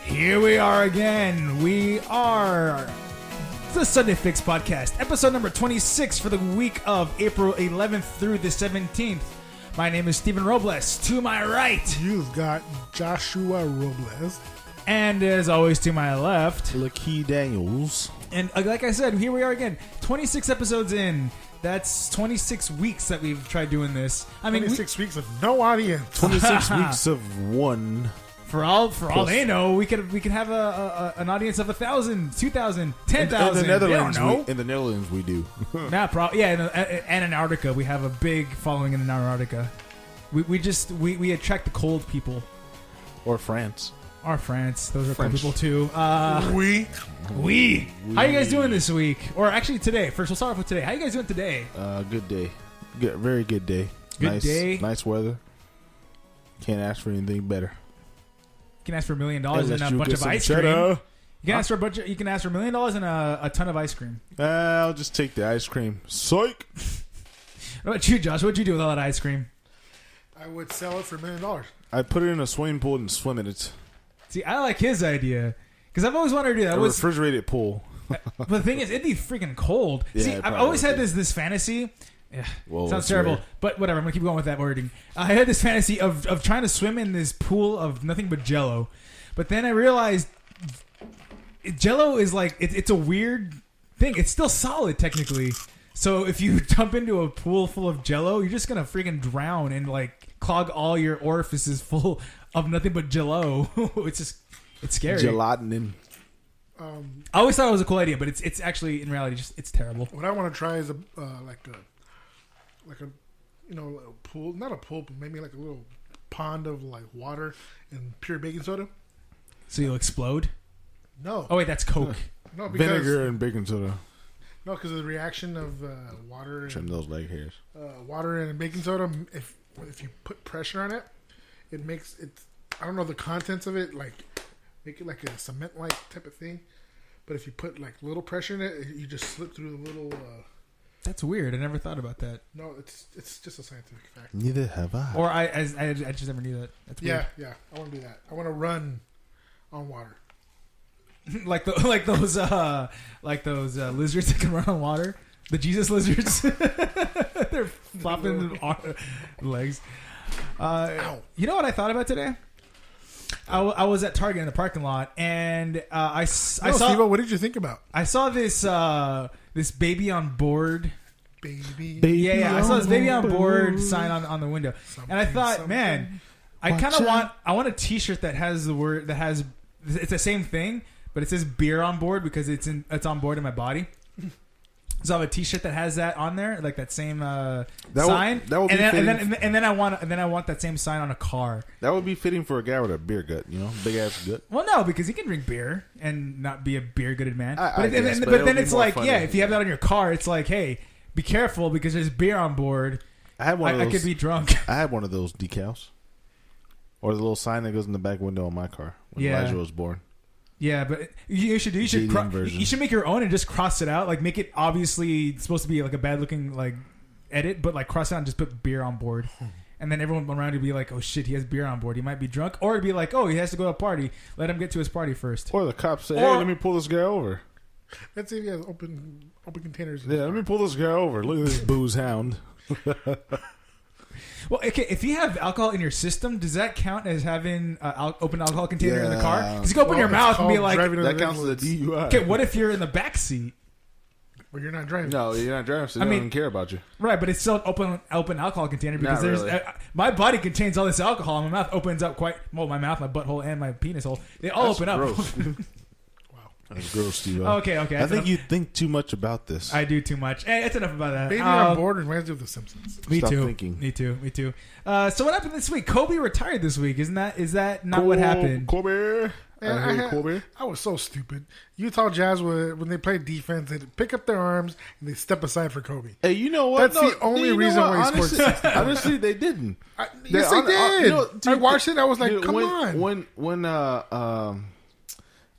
Here we are again. We are the Sunday Fix Podcast, episode number 26 for the week of April 11th through the 17th. My name is Steven Robles. To my right, you've got Joshua Robles. And as always, to my left, Lakeith Daniels. And like I said, here we are again. 26 episodes in. That's 26 weeks that we've tried doing this. I mean, 26 weeks of no audience. 26 weeks of one. For all they know, we could have an audience of 1,000, 2,000, 10,000. In the Netherlands, they don't know. in the Netherlands, we do. And Antarctica, we have a big following in Antarctica. We attract the cold people. Or France. Or France, those are cold people too. We. How you guys doing this week? Or actually today. First, we'll start off with today. How you guys doing today? Good day. Very good day. Good day. Nice weather. Can't ask for anything better. You can ask for $1 million and a bunch of ice cream. You can ask for $1 million and a ton of ice cream. I'll just take the ice cream. Psych. What about you, Josh? What'd you do with all that ice cream? I would sell it for $1 million. I'd put it in a swimming pool and swim in it. See, I like his idea because I've always wanted to do that. A refrigerated pool. But the thing is, it'd be freaking cold. Yeah, see, I've always had this fantasy. Yeah, sounds terrible, weird. but whatever. I'm gonna keep going with that wording. I had this fantasy of trying to swim in this pool of nothing but Jello, but then I realized Jello is like it's a weird thing. It's still solid technically, so if you jump into a pool full of Jello, you're just gonna freaking drown and like clog all your orifices full of nothing but Jello. It's scary. Gelatin. I always thought it was a cool idea, but it's actually in reality it's terrible. What I want to try is a pool, not a pool, but maybe like a little pond of like water and pure baking soda. So you'll explode? No. Oh wait, that's Coke. No, because Vinegar and baking soda. No, because of the reaction of water. Trim those leg hairs. Water and baking soda. If you put pressure on it, it makes it. I don't know the contents of it. Like make it like a cement-like type of thing. But if you put like little pressure in it, you just slip through the little. That's weird. I never thought about that. No, it's just a scientific fact. Neither have I. Or I just never knew that. That's weird. Yeah. I want to do that. I want to run on water. like those lizards that can run on water. The Jesus lizards. They're flopping their legs. You know what I thought about today? I was at Target in the parking lot, and I saw. Steve, what did you think about? I saw this baby on board. Baby. Yeah. I saw this baby on board sign on the window, and I thought, man, I kind of want a T-shirt that has the word it's the same thing, but it says beer on board because it's on board in my body. So I have a T-shirt that has that on there, like that same sign. That would be fitting. And then I want that same sign on a car. That would be fitting for a guy with a beer gut, big ass gut. Well, no, because he can drink beer and not be a beer gutted man. But then it's like, if you have that on your car, it's like, hey, be careful because there's beer on board. I could be drunk. I had one of those decals, or the little sign that goes in the back window on my car when Elijah was born. Yeah, but you should make your own and just cross it out. Like make it obviously supposed to be like a bad looking like edit, but like cross it out and just put beer on board. And then everyone around you be like, oh shit, he has beer on board. He might be drunk. Or it'd be like, oh, he has to go to a party. Let him get to his party first. Or the cops say, hey, let me pull this guy over. Let's see if he has open containers. Yeah, let me pull this guy over. Look at this booze hound. Well, okay, if you have alcohol in your system, does that count as having an open alcohol container in the car? Because you can open your mouth and be like... That counts as a DUI. Okay, what if you're in the back seat? Well, you're not driving. No, you're not driving, so they don't even care about you. Right, but it's still an open alcohol container because really. My body contains all this alcohol and my mouth opens up my mouth, my butthole, and my penis hole. They all open up. That's gross, Steve. Okay. I think you think too much about this. I do too much. Hey, that's enough about that. Baby on board reminds me of The Simpsons. Me Stop too. thinking. Me too. So what happened this week? Kobe retired this week. Is that not what happened? Kobe. I was so stupid. Utah Jazz when they played defense, they'd pick up their arms and they step aside for Kobe. Hey, you know what? That's the only reason why he scored 60. Honestly, they didn't. Yes, they did. I watched it. I was like, come on. When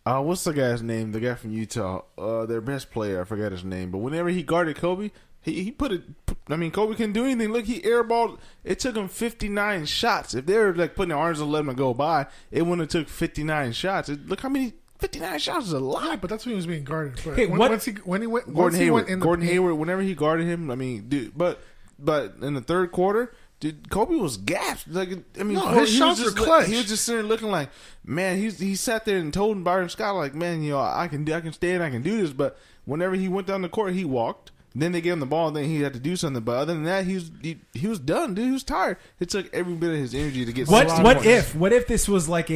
what's the guy's name? The guy from Utah, their best player. I forgot his name. But whenever he guarded Kobe, he put I mean, Kobe couldn't do anything. Look, he airballed. It took him 59 shots. If they were like putting their arms and letting him go by, it wouldn't have took 59 shots. Look how many 59 shots is a lot. Yeah, but that's when he was being guarded. But Hey, once he went, Gordon Hayward. in the Gordon paint- Hayward. Whenever he guarded him, I mean, dude. But in the third quarter, dude, Kobe was gassed. Like, I mean, No, his he shots was were just clutch. He was just sitting there looking like, man. He sat there and told Byron Scott like, man, you know, I can stay and I can do this. But whenever he went down the court, he walked. Then they gave him the ball, and then he had to do something. But other than that, he was done, dude. He was tired. It took every bit of his energy to get. What 60 what points. if this was like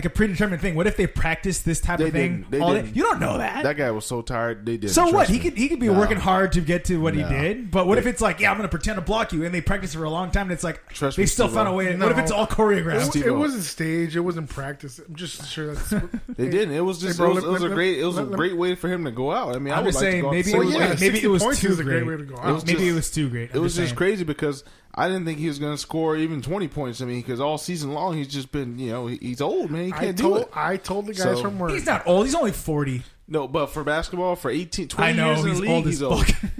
a predetermined thing? What if they practiced this type They of thing didn't. They all day? didn't. You don't know that. That guy was so tired. They did. So what? He could be No. working hard to get to what he No. did. But what if it's like, yeah, I'm going to pretend to block you, and they practice for a long time, and it's like Trust they me, still found a Steve-O. way. No. What if it's all choreographed? Steve- It wasn't staged. It wasn't practice. I'm just sure that's. They didn't. It was just. Hey, bro, it was a let- great. It was a let- great way for him to go out. I mean, I I'm would just like saying, to go out maybe the it same was way. maybe 60 it was points too is a great way to go out. Maybe it was too great. It was just crazy because I didn't think he was going to score even 20 points. I mean, because all season long he's just been, you know, he's old, man. He can't do it. I told the guys So- from work. He's not old. He's only 40. No, but for basketball, for 18, 20 I know years in he's the old league, as he's old. fuck.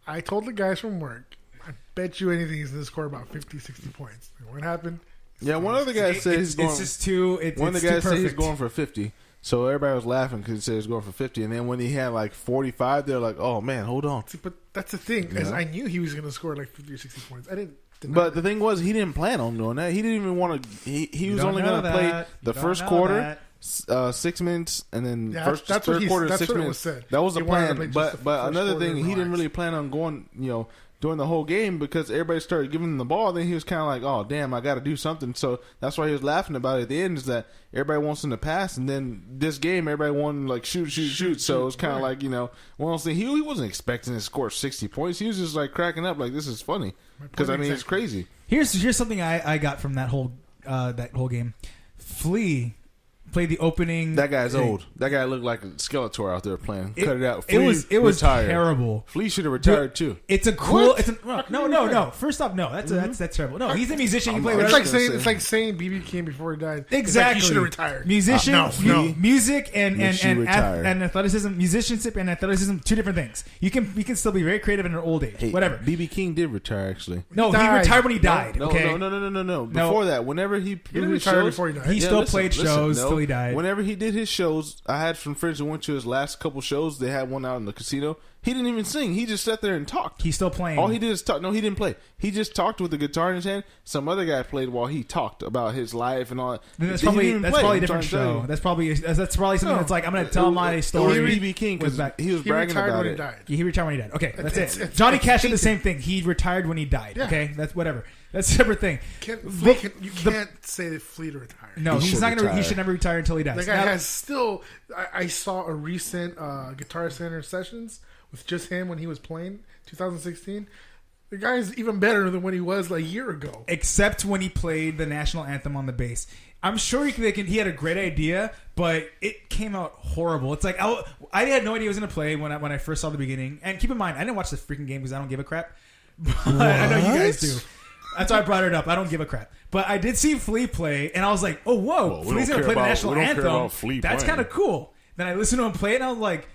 I told the guys from work. I bet you anything he's going to score about 50, 60 points. And what happened? Yeah, one other guy said he's going. It's just too. One of it's the guys too said he's perfect. going for 50. So everybody was laughing because he said he's going for 50. And then when he had like 45, they're like, "Oh man, hold on." See, but that's the thing. Is Yeah. I knew he was going to score like 50 or 60 points. I didn't. deny But it. the thing was, he didn't plan on doing that. He didn't even want to. He You was don't only know going to play that. the You don't first know quarter, that. 6 minutes, and then Yeah, first that's what third he- quarter, that's 6 what it minutes. was said. That was the He wanted to play plan. just the But first another quarter thing, and he didn't relax. really plan on going. You know. During the whole game, because everybody started giving him the ball, then he was kind of like, "Oh, damn, I got to do something." So that's why he was laughing about it at the end. Is that everybody wants him to pass, and then this game, everybody wanted like shoot. So it was kind of right. like, you know, one of those things. He wasn't expecting to score 60 points. He was just like cracking up, like, this is funny because I mean it's exactly. crazy. Here's something I got from that whole game. Flea played the opening. That guy's thing. old. That guy looked like a Skeletor out there playing. Cut it out. It was retired. terrible. Flea should have retired too. It's a cool. What? It's a, no. First off, no. That's terrible. No, he's a musician. He played. I'm It's not whatever. gonna like saying BB King before he died. Exactly. It's like he should have retired. Musician, No. music, and You should retire. and athleticism. Musicianship and athleticism, two different things. You can still be very creative in an old age. Hey, Whatever. BB King did retire actually. No, he died. retired when he died. No, okay. no. Before that, whenever he didn't his retire shows- before he died. He still played shows till he died. Whenever he did his shows, I had some friends who went to his last couple shows. They had one out in the casino. He didn't even sing. He just sat there and talked. He's still playing. All he did is talk. No, he didn't play. He just talked with the guitar in his hand. Some other guy played while he talked about his life and all that. Then that's He didn't probably even that's play. probably a I'm different trying to tell show. you. That's probably something No. that's like I'm going to tell my It was story. BB King was because back. he was He bragging retired about when he it. died. He retired when he died. Okay, that's It's- it. it's- Johnny it's Cash did the cheating. same thing. He retired when he died. Yeah. Okay, that's whatever. That's a separate thing. You can't say that Flea to retire. No, He he's should not gonna. He retire. should never retire until he dies. That guy Now- has still. I saw a recent Guitar Center sessions with just him when he was playing 2016. The guy's even better than when he was like a year ago. except when he played the national anthem on the bass. I'm sure he had a great idea, but it came out horrible. It's like I had no idea he was going to play when I first saw the beginning. And keep in mind, I didn't watch the freaking game because I don't give a crap. But I know you guys do. That's why I brought it up. I don't give a crap. But I did see Flea play, and I was like, oh, whoa, Well, we Flea's don't going to play care the about- national we don't care anthem. about Flea That's playing. kind of cool. Then I listened to him play it, and I was like,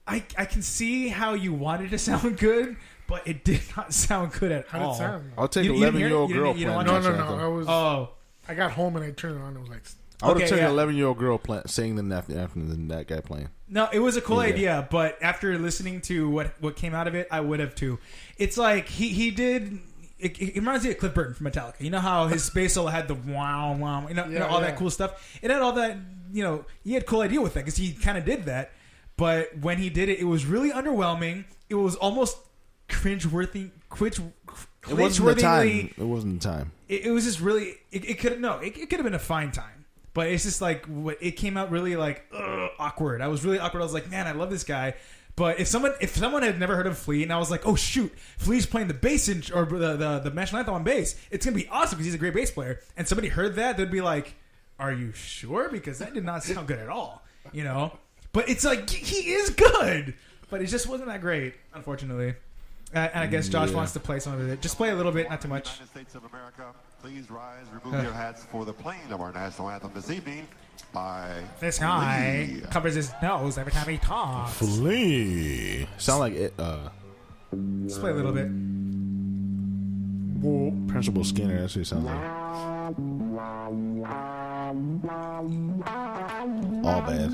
I can see how you wanted to sound good, but it did not sound good at How did all. it sound? I'll take You- an you didn't hear it? 11-year-old You girl didn't- you playing. don't No, watch national no. anthem. Oh, I got home and I turned it on. It was like, I would have Okay, taken yeah. an 11-year-old girl singing than after that guy playing. no, it was a cool Yeah. idea, but after listening to what came out of it, I would have too. It's like he did. It reminds me of Cliff Burton from Metallica. You know how his bass solo had the wow, you know, Yeah, all yeah. that cool stuff. It had all that. You know, he had a cool idea with that because he kind of did that. But when he did it, it was really underwhelming. It was almost cringeworthy. It wasn't the time. It wasn't the time. It was just really it could have been a fine time, but it's just like it came out really like awkward. I was really awkward. I was like, man, I love this guy, but if someone had never heard of Flea and I was like, oh shoot, Flea's playing the bass or the national anthem on bass, it's gonna be awesome because he's a great bass player, and somebody heard that, they'd be like, are you sure? Because that did not sound good at all, you know. But it's like he is good, but it just wasn't that great, unfortunately. And I guess Josh wants to play some of it. Just play a little bit, not too much. United States of America, please rise, remove your hats for the playing of our national anthem this evening by This guy Flea. covers his nose every time he talks. Flea. Sound like it. Let's play a little bit. Principal Skinner. That's what he sounds like. All bad.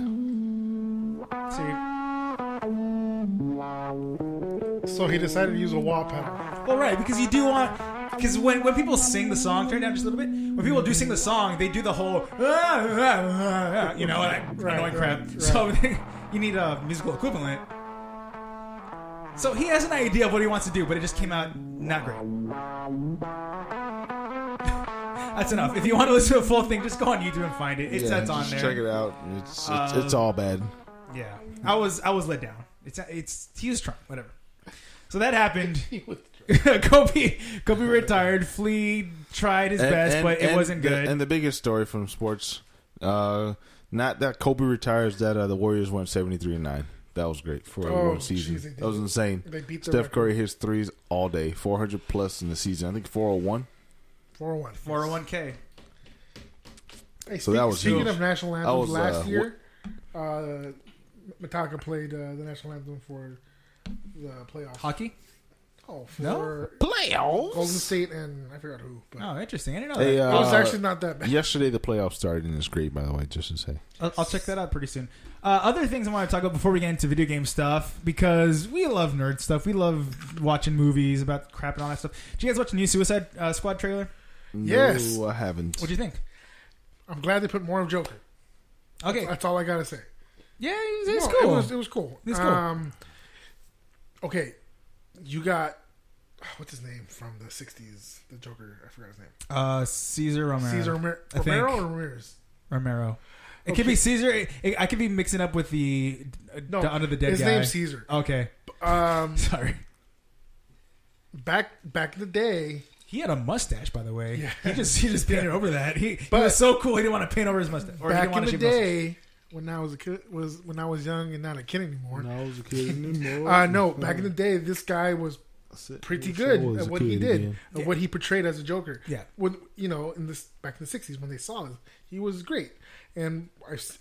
See. So he decided to use a wah pedal. Well, right, because you do want... Because when people sing the song, turn it down just a little bit. When people do sing the song, they do the whole... you know, annoying crap. Right. So you need a musical equivalent. So he has an idea of what he wants to do, but it just came out not great. That's enough. If you want to listen to the full thing, just go on YouTube and find it. That's on just there. Check it out. It's all bad. Yeah, I was let down. He was trying, whatever. So that happened. Kobe retired. Flea tried his best, but it wasn't good. And the biggest story from sports, not that Kobe retires, that the Warriors went 73-9. That was great for one season. Geez, that was insane. They beat the Steph record. Curry hits threes all day, 400 plus in the season. I think 401. 401. 401k. Hey, So that was speaking huge. of national That anthems, was, last year, Mitaka played the national anthem for the playoffs. Hockey? Oh, for No? Playoffs. Golden State and I forgot who. But Oh, interesting. I didn't know Hey, that. it was actually not that bad. Yesterday the playoffs started and it's great, by the way, just to say. I'll check that out pretty soon. Other things I want to talk about before we get into video game stuff, because we love nerd stuff. We love watching movies about crap and all that stuff. Did you guys watch the new Suicide Squad trailer? Yes. No, I haven't. What'd you think? I'm glad they put more of Joker. Okay. That's all I gotta say. Yeah, it's No, cool. It was cool. It's cool. Okay, you got what's his name from the '60s? The Joker. I forgot his name. Caesar Romero. Caesar I think. Romero or Ramirez? Romero. It Okay. could be Caesar. I could be mixing up with the Under the Dead his guy. name's Caesar. Okay. Sorry. Back in the day, He had a mustache, by the way. Yeah. He just painted over that. He But- was so cool. He didn't want to paint over his mustache. Or he back didn't in want to the shave mustache. day when I was a kid, when I was young and not a kid anymore. When I was a kid anymore. No, back in the day, this guy was pretty good at what he did, at what he portrayed as a Joker. Yeah. When back in the '60s when they saw it, he was great, and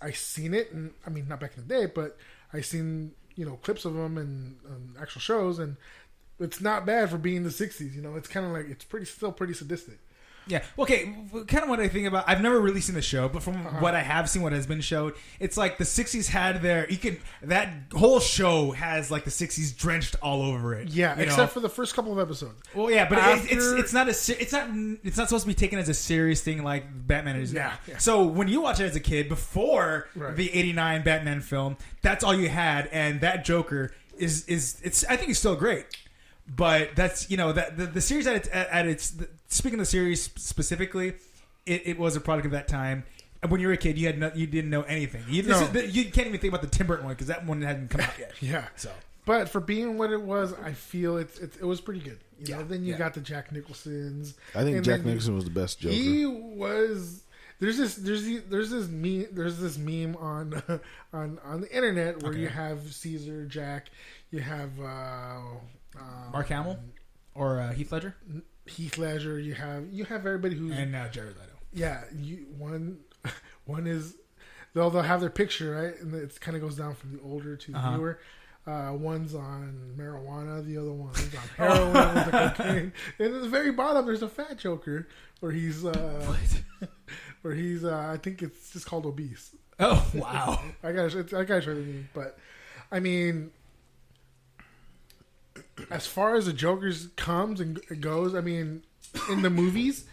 I seen it, and I mean not back in the day, but I seen clips of him and actual shows, and it's not bad for being the '60s. It's kind of like it's still pretty sadistic. Yeah. Okay. Kind of what I think about. I've never really seen the show, but from what I have seen, what has been showed, it's like the '60s had that whole show has like the '60s drenched all over it. Yeah, you except know? for the first couple of episodes. Well, yeah, but After- it's not supposed to be taken as a serious thing like Batman is. Yeah. So when you watch it as a kid before Right. the '89 Batman film, that's all you had, and that Joker is I think he's still great. But that's that the series at its speaking of the series specifically, it was a product of that time. And when you were a kid, you didn't know anything. You can't even think about the Tim Burton one because that one hadn't come out yet. Yeah. So But for being what it was, I feel it was pretty good. Then you yeah. got the Jack Nicholsons. I think and Jack then Nicholson was the best Joker. He was. There's this meme on the internet where you have Caesar, Jack, you have Mark Hamill or Heath Ledger Heath Ledger, you have everybody who's and Jared Leto. yeah. One is they'll have their picture right, and it kind of goes down from the older to the newer. One's on marijuana, the other one's on heroin with the cocaine, and at the very bottom there's a fat Joker where he's I think it's just called obese. Oh wow! I gotta show you, but I mean, as far as the Joker's comes and goes, I mean, in the movies,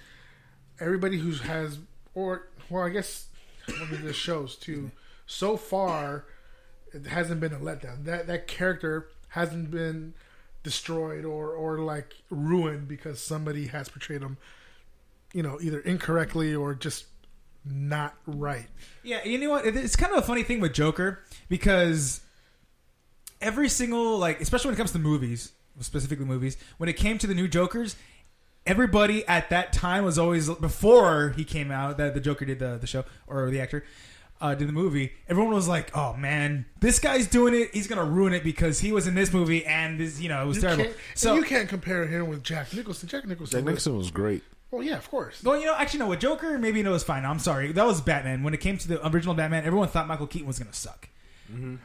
everybody who has I guess one of the shows too. So far, it hasn't been a letdown. That character hasn't been destroyed or like ruined because somebody has portrayed him, either incorrectly or just not right. Yeah, you know what? It's kind of a funny thing with Joker because every single especially when it comes to movies, specifically movies, when it came to the new Jokers, everybody at that time was always before he came out that the Joker did the show or the actor did the movie. Everyone was like, "Oh man, this guy's doing it. He's gonna ruin it because he was in this movie and this, it was terrible." So you can't compare him with Jack Nicholson. Jack Nicholson was great. Oh yeah, of course. well, actually, no. With Joker, maybe it was fine. I'm sorry. That was Batman. When it came to the original Batman, everyone thought Michael Keaton was gonna suck.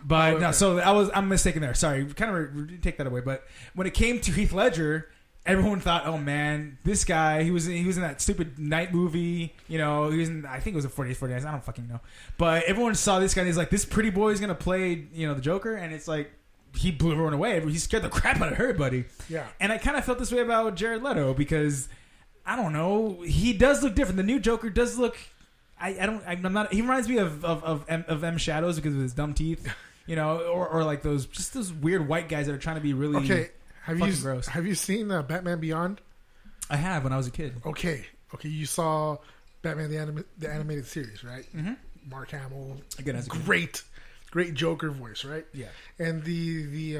But no, so I'm mistaken there. Sorry, kind of take that away. But when it came to Heath Ledger, everyone thought, oh man, this guy, he was in that stupid Night movie. You know, he was in, I think it was a 48 I don't fucking know. But everyone saw this guy and he's like, this pretty boy is gonna play, you know, the Joker, and it's like he blew everyone away. He scared the crap out of everybody. Yeah. And I kind of felt this way about Jared Leto because I don't know, he does look different. The new Joker does look. I'm not. He reminds me of M Shadows because of his dumb teeth, you know, or like those weird white guys that are trying to be really Okay. gross. Have you seen Batman Beyond? I have when I was a kid. Okay. You saw Batman the animated series, right? Mm-hmm. Mark Hamill, Again, as a kid. great Joker voice, right? Yeah, And the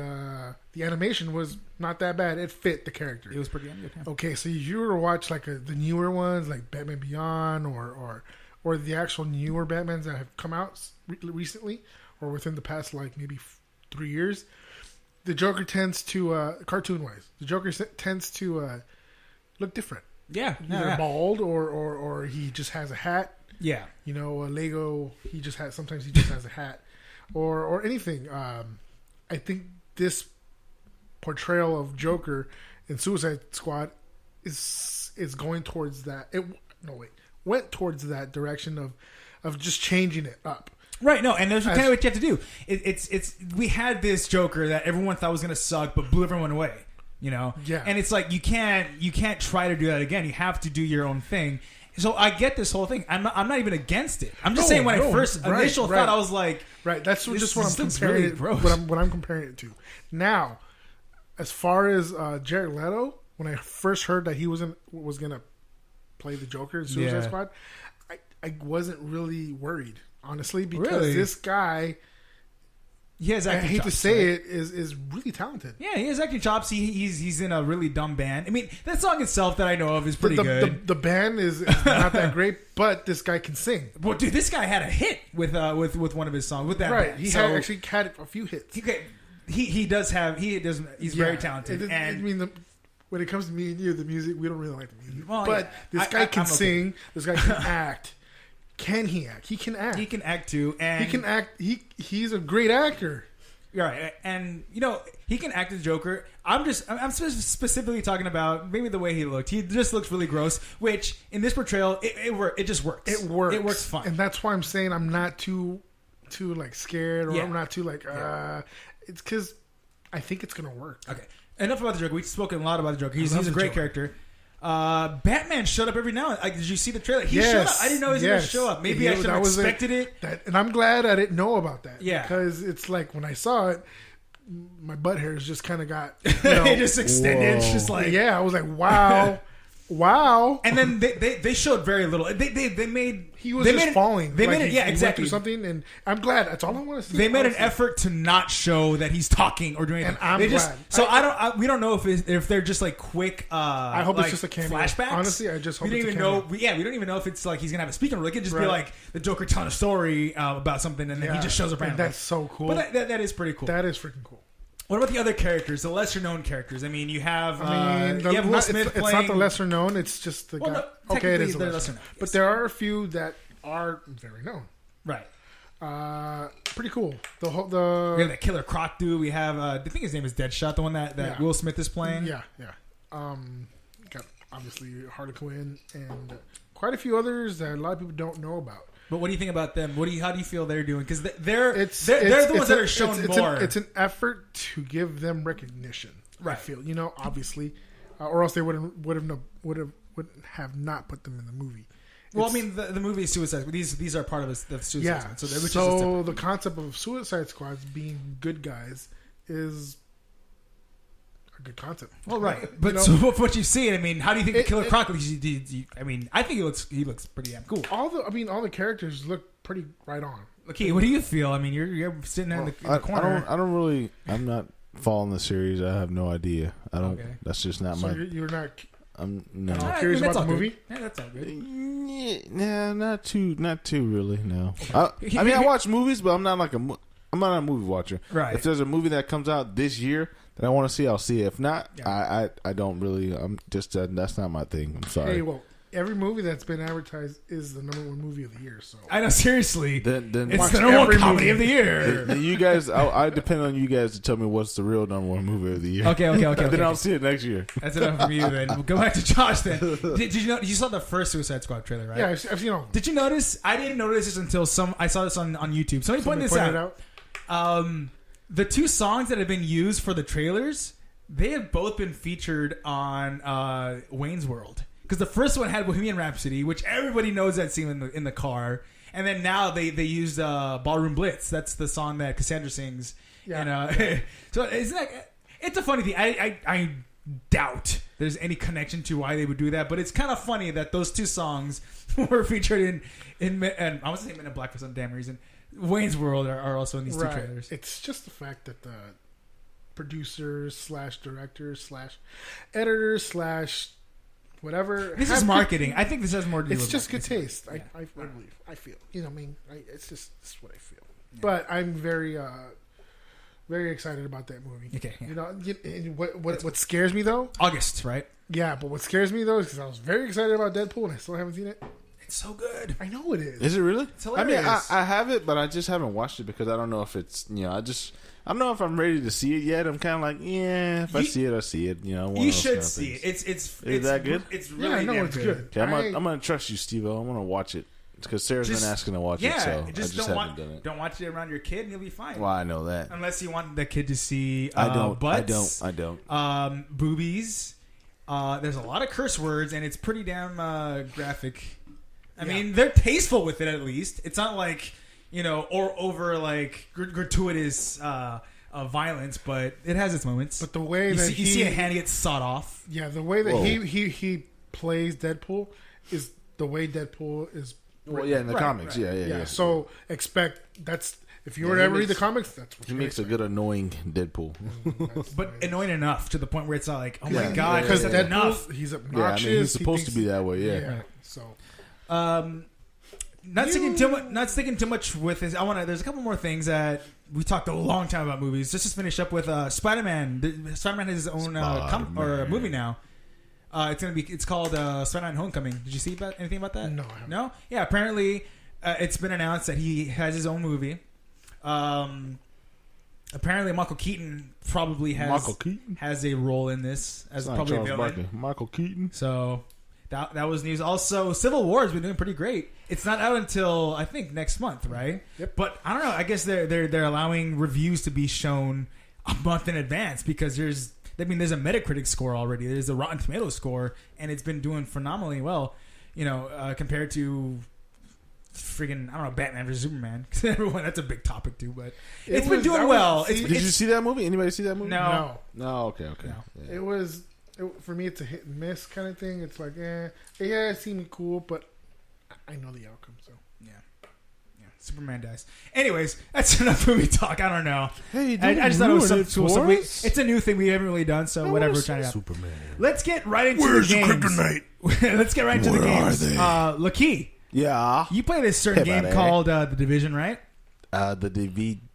animation was not that bad. It fit the character. it was pretty good. Yeah. Okay, so if you were to watch like the newer ones, like Batman Beyond, or the actual newer Batmans that have come out recently, or within the past like maybe 3 years, the Joker tends to cartoon wise, the Joker tends to look different. Yeah, Either bald or he just has a hat. yeah. You know, a Lego. Sometimes he just has a hat, or anything. I think this portrayal of Joker in Suicide Squad is going towards that. Went towards that direction of just changing it up. Right, no, and that's kind of what you have to do. It's we had this Joker that everyone thought was going to suck, but blew everyone away. You know, Yeah. And it's like you can't try to do that again. You have to do your own thing. So I get this whole thing. I'm not even against it. I'm just saying when I first initial thought, I was like, right. That's just what I'm looks comparing really it. gross. What I'm comparing it to. Now, as far as Jared Leto, when I first heard that he was gonna play the Joker in Suicide Squad, I wasn't really worried, honestly, because this guy, he has I acting hate chops, to say right? it, is really talented. Yeah, he has acting chops. He's in a really dumb band. I mean, that song itself that I know of is pretty good. The band is not that great, but this guy can sing. Well, dude, this guy had a hit with one of his songs with that Right, band. he So, actually had a few hits. He's very talented. When it comes to me and you, the music, we don't really like the music. Well, but yeah, this guy can I'm okay. sing. This guy can act. Can he act? He can act. he can act too, and He can act. He's a great actor. right, and you know he can act as Joker. I'm specifically talking about maybe the way he looked. He just looks really gross. Which in this portrayal, it just works. It works. It works fine. And that's why I'm saying I'm not too like scared, or Yeah. I'm not too like. It's because I think it's gonna work. Okay, enough about the Joker. We've spoken a lot about the Joker. He's love a the great Joker. character. Batman showed up every now and then. Did you see the trailer? He showed up. I didn't know he was going to show up. Maybe I should have expected it. And I'm glad I didn't know about that. Yeah. Because it's like when I saw it, my butt hairs just kind of got. You know, It just extended. It's just like yeah, I was like, wow. Wow. And then they showed very little. They made He was they just made it- falling. They Like made it. he Yeah, went exactly. through something, and I'm glad. That's all I want to see. They made an honestly. effort to not show that he's talking or doing anything. And I'm They just, glad. So we don't know if they're just like quick. I hope like it's just a cameo. Flashbacks. Honestly, I just hope we it's don't a even cameo. know. We don't even know if it's like he's gonna have a speaking role. It could just be Right. like the Joker telling a story about something, and then he just shows up. And randomly. that's so cool. But that is pretty cool. That is freaking cool. What about the other characters, the lesser known characters? I mean, you have The- you have Will not- Smith it's playing. not the lesser known. It's just the Well, guy. no, Okay, it technically is the they're lesser lesser known. known, yes. But there are a few that are very known. Right. Pretty cool. The whole We have that Killer Croc dude. We have I think his name is Deadshot, the one that Yeah. Will Smith is playing. yeah. Got obviously Harley Quinn and quite a few others that a lot of people don't know about. But what do you think about them? How do you feel they're doing? Because they're It's the ones that are shown more. It's an effort to give them recognition. I Right. feel obviously, or else they wouldn't have not put them in the movie. Well, I mean, the movie is Suicide. These are part of the Suicide Yeah. Squad. Which is So the concept of Suicide Squads being good guys is a good concept. well, right. But You know, so what you see, I mean, how do you think the Killer it- Croc looks? I mean, I think he looks pretty damn cool. all the characters look pretty right on. Okay, what do you feel? I mean, you're sitting there in the corner. I don't really. I'm not following the series. I have no idea. I don't. Okay. That's just not So my. you're not. No. All right. Ah, curious that's about the all good. movie? Yeah, that's all good. Nah, not too really. No. I mean, I watch movies, but I'm not like I'm not a movie watcher. Right. If there's a movie that comes out this year that I want to see, I'll see it. If not, Yeah. I don't really. I'm just that's not my thing. I'm sorry. Hey, well, every movie that's been advertised is the #1 movie of the year. So I know, seriously. Then It's watch the #1 every comedy movie. of the year. then you guys, I depend on you guys to tell me what's the real #1 movie of the year. Okay. Then I'll see it next year. That's enough from you. Then we'll go back to Josh. Then did you know you saw the first Suicide Squad trailer, right? yeah, I've seen all. Did you notice? I didn't notice this until I saw this on YouTube. Somebody pointed this out. The two songs that have been used for the trailers, they have both been featured on Wayne's World. Because the first one had Bohemian Rhapsody, which everybody knows that scene in the car, and then now they used Ballroom Blitz. That's the song that Cassandra sings. Yeah. And, so it's a funny thing. I doubt there's any connection to why they would do that, but it's kind of funny that those two songs were featured in and I was saying Men in Black for some damn reason. Wayne's World are also in these two trailers. It's just the fact that the producers / directors / editors / whatever. This is marketing. I think this has more to do with It's just good marketing. taste. I believe. I feel. You know what I mean? It's what I feel. Yeah. But I'm very very excited about that movie. Okay, yeah. You know, what scares me though? August, right? Yeah, but what scares me though is because I was very excited about Deadpool and I still haven't seen it. It's so good. I know it is. Is it really? It's I mean, hilarious. I have it, but I just haven't watched it because I don't know if it's, I don't know if I'm ready to see it yet. I'm kind of like, yeah, if I see it, I see it. You know, one You of those should kind of see it. things. It's that good? It's Yeah, really I know damn it's good. Okay, I'm gonna trust you, Steve-O. I'm gonna watch it because Sarah's Just- been asking to watch Yeah, it, so just I just don't haven't done it. don't watch it around your kid, and you'll be fine. Well, I know that. Unless you want the kid to see I don't. butts, I don't. boobies. There's a lot of curse words, and it's pretty damn graphic. I mean, they're tasteful with it at least. It's not like, or over like gratuitous violence, but it has its moments. But the way you that see a hand get sawed off. Yeah, the way that Whoa. he plays Deadpool is the way Deadpool is. Well, yeah, in the Right, comics, right. yeah. So expect if you were Yeah, to he ever read the makes- comics, that's what He you're makes a gonna good annoying Deadpool. expect. But annoying enough to the point where it's not like, oh my Yeah, god, because that's Deadpool, enough. he's Yeah, I obnoxious. mean, he's he supposed to thinks- be that way. Yeah. So Not sticking too much with this. There's a couple more things that we talked a long time about movies. Let's just finish up with Spider-Man. Spider-Man has his own movie now. It's called Spider-Man: Homecoming. Did you see anything about that? No, I haven't. No. Yeah, apparently it's been announced that he has his own movie. Apparently Michael Keaton probably has a role in this as It's not probably a Charles villain. Barkley. Michael Keaton. So that was news. Also, Civil War has been doing pretty great. It's not out until I think next month, right? Yep. But I don't know. I guess they're allowing reviews to be shown a month in advance because there's a Metacritic score already. There's a Rotten Tomatoes score, and it's been doing phenomenally well. Compared to freaking Batman vs Superman. Everyone, that's a big topic too, but it's been doing well. Did you see that movie? Anybody see that movie? No. No. Okay. No. Yeah. For me, it's a hit and miss kind of thing. It's like, it seemed cool, but I know the outcome. So Yeah, Superman dies. Anyways, that's enough movie talk. I don't know. Hey, I just thought it was ruin some it cool for stuff. us. It's a new thing we haven't really done, so whatever we're trying to. Superman. Let's get right into the games. Let's get right into the Where are games. they? Lakeith, Yeah. you play this certain Hey, game buddy. called The Division, right? The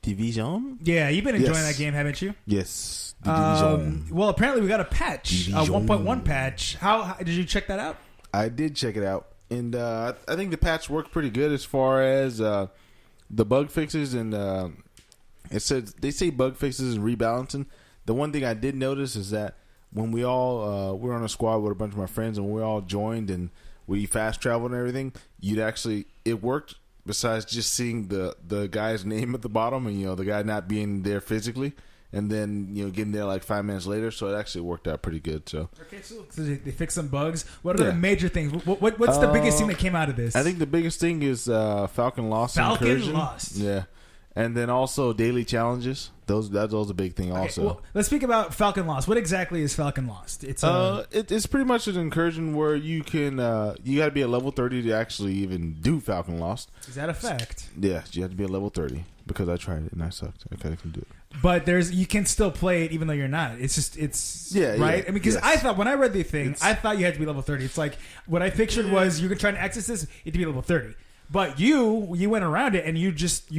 Division. Yeah, you've been enjoying Yes. that game, haven't you? Yes. The Division. Well, apparently we got a patch, a Division. 1.1 patch. How did you check that out? I did check it out, and I think the patch worked pretty good as far as the bug fixes, and they say bug fixes and rebalancing. The one thing I did notice is that when we all we're on a squad with a bunch of my friends, and we all joined and we fast traveled and everything, it worked. Besides just seeing the guy's name at the bottom, and the guy not being there physically, and then getting there like 5 minutes later, so it actually worked out pretty good. So Okay, so they fixed some bugs. What are the Yeah. major things? What's the biggest thing that came out of this? I think the biggest thing is Falcon Lost. Falcon Incursion. Lost. Yeah, and then also daily challenges. Those a big thing Okay, also. well, let's speak about Falcon Lost. What exactly is Falcon Lost? It's It's pretty much an incursion where you can you got to be at level 30 to actually even do Falcon Lost. is that a fact? Yeah, you have to be at level 30 because I tried it and I sucked. I kind of can do it. But you can still play it even though you're not. It's Yeah, right. yeah, I mean, because yes. I thought when I read the thing, I thought you had to be level 30. It's like what I pictured was you could try and access this, you had to be level 30. But you went around it and you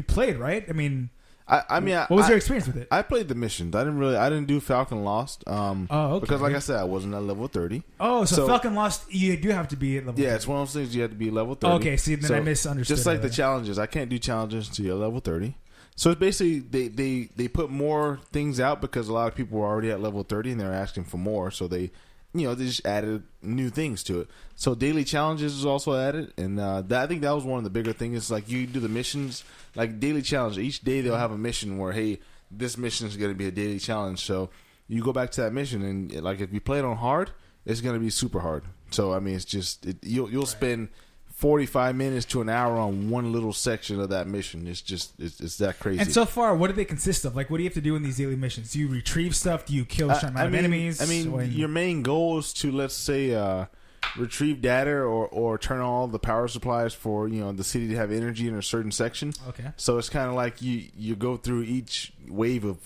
played, right? I mean, I mean, What was your experience with it? I played the missions. I didn't do Falcon Lost. Okay. Because like I said, I wasn't at level 30. Oh, so Falcon Lost, you do have to be at level. Yeah, it's one of those things you have to be level 30. Okay, see, then I misunderstood. Just like the that. challenges, I can't do challenges until you're level 30. So it's basically they put more things out because a lot of people were already at level 30 and they're asking for more. So they just added new things to it. So daily challenges is also added, and I think that was one of the bigger things. It's like you do the missions, like daily challenge. Each day they'll have a mission where, hey, this mission is going to be a daily challenge. So you go back to that mission, and like if you play it on hard, it's going to be super hard. So I mean, it's just you'll spend 45 minutes to an hour on one little section of that mission. It's that crazy. And so far, what do they consist of? Like, what do you have to do in these daily missions? Do you retrieve stuff? Do you kill a certain amount of enemies? I mean, your main goal is to, let's say, retrieve data or turn on all the power supplies for the city to have energy in a certain section. Okay. So it's kind of like you go through each wave of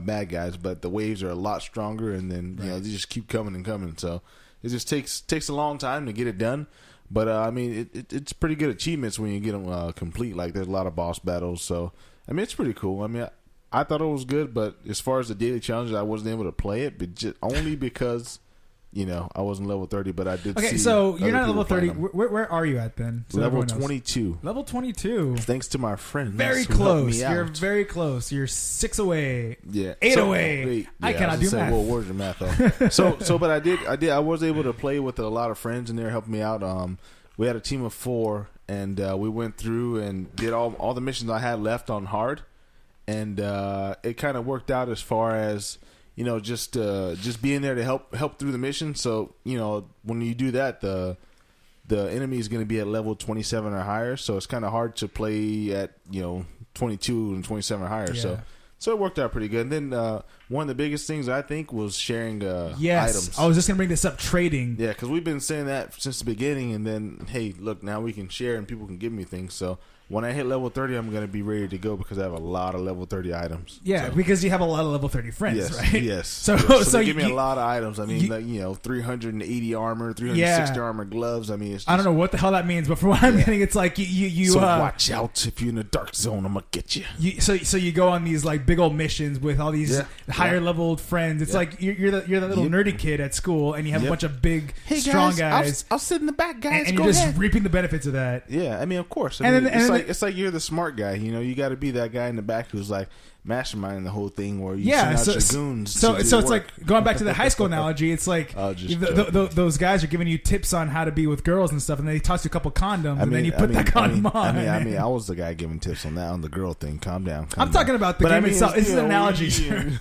bad guys, but the waves are a lot stronger, and then they just keep coming and coming. So it just takes a long time to get it done. But I mean, it's pretty good achievements when you get them complete. Like there's a lot of boss battles, so I mean it's pretty cool. I mean, I thought it was good, but as far as the daily challenges, I wasn't able to play it, but just only because I wasn't level 30. But I did. Okay, see so you're not level people 30. playing them. Where are you at then? So Level everyone knows. 22. Level 22. Thanks to my friend. Very close. You're very close. You're 6 away. Yeah, 8 so, away. wait, I cannot do math. Well, where's your math though? But I was able to play with a lot of friends, and they're helping me out. We had a team of 4, and we went through and did all the missions I had left on hard, and it kind of worked out as far as just being there to help through the mission. So when you do that, the enemy is going to be at level 27 or higher, so it's kind of hard to play at 22 and 27 or higher. Yeah. So it worked out pretty good. And then one of the biggest things I think was sharing Yes, items. I was just gonna bring this up. Trading. Yeah, because we've been saying that since the beginning, and then hey, look, now we can share and people can give me things. So when I hit level 30, I'm going to be ready to go because I have a lot of level 30 items. Yeah, so. Because you have a lot of level 30 friends, Yes, right? yes. So they give me a lot of items. I mean, 380 armor, 360 armor gloves. I mean, I don't know what the hell that means, but from what I'm getting, it's like you. So watch out if you're in a dark zone. I'm gonna get you. So you go on these like big old missions with all these higher leveled friends. It's like you're that little nerdy kid at school, and you have a bunch of big, strong guys. I'll sit in the back, guys. And you're just reaping the benefits of that. Yeah, I mean, of course. It's like you're the smart guy. You got to be that guy in the back who's like masterminding the whole thing, or you send out your goons. So it's like going back to the high school analogy. It's like those guys are giving you tips on how to be with girls and stuff, and they toss you a couple condoms, and then you put that condom on. I mean, I was the guy giving tips on that on the girl thing. Calm down. I'm talking about the game itself. This is an analogy.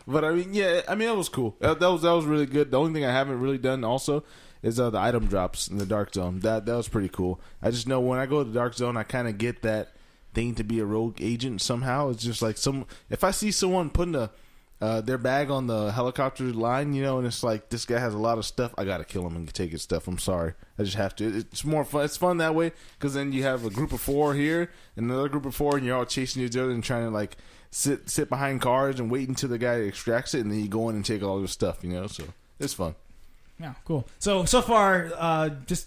But I mean, it was cool. That was really good. The only thing I haven't really done also is the item drops in the dark zone. That was pretty cool. I just know when I go to the dark zone, I kind of get that thing to be a rogue agent somehow. It's just like if I see someone putting their bag on the helicopter line, and it's like this guy has a lot of stuff, I gotta kill him and take his stuff. I'm sorry, I just have to. It's more fun. It's fun that way because then you have a group of 4 here and another group of 4, and you're all chasing each other and trying to like sit behind cars and wait until the guy extracts it, and then you go in and take all your stuff. So it's fun. Yeah, cool. So far, just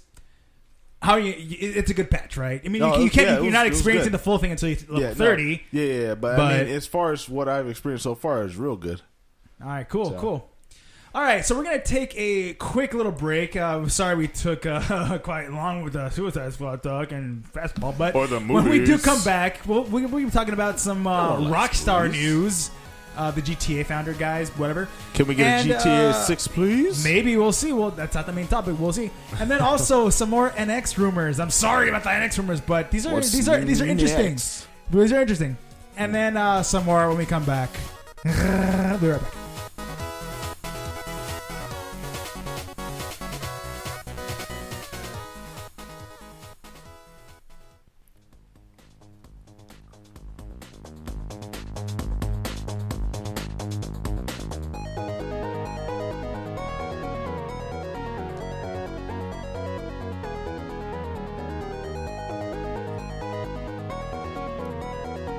how you? It's a good patch, right? I mean, you can't. You're not experiencing the full thing until you're level 30. Yeah. But I mean, as far as what I've experienced so far, is real good. All right, cool. All right, so we're gonna take a quick little break. Sorry we took quite long with the Suicide Squad talk and fastball, but when we do come back, we'll be talking about some Rockstar news. The GTA founder guys, whatever. Can we get a GTA 6, please? Maybe, we'll see. Well, that's not the main topic. We'll see. And then also some more NX rumors. I'm sorry about the NX rumors, but these are interesting. These are interesting. And then some more when we come back. Be right back.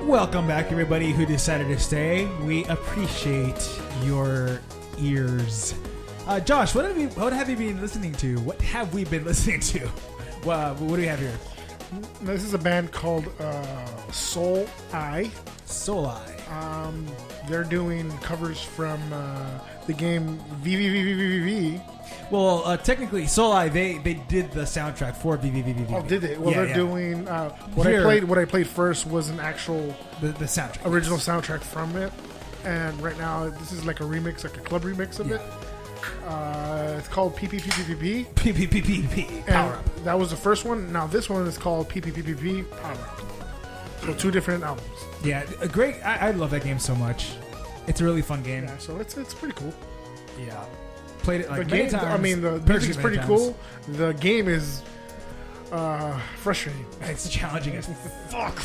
Welcome back, everybody who decided to stay. We appreciate your ears. Josh, what have you been listening to? What have we been listening to? What do we have here? This is a band called Soul Eye. Solai. They're doing covers from the game VVVVVV. Well, technically, Solai they did the soundtrack for VVVVV. Oh, did they? Well, Yeah, they're yeah. doing Here- what I played first was an actual the soundtrack. original soundtrack from it, and right now this is like a remix, like a club remix of it. It's called PPPPPP. PPPPP. Power And Up. that was the first one. Now this one is called PPPPP Power Up. So 2 different albums. Yeah, a great. I love that game so much. It's a really fun game. Yeah, so it's pretty cool. Yeah. Played it like The many game, times. I mean, the purchased music is it pretty many times. cool. The game is frustrating. It's challenging as fuck.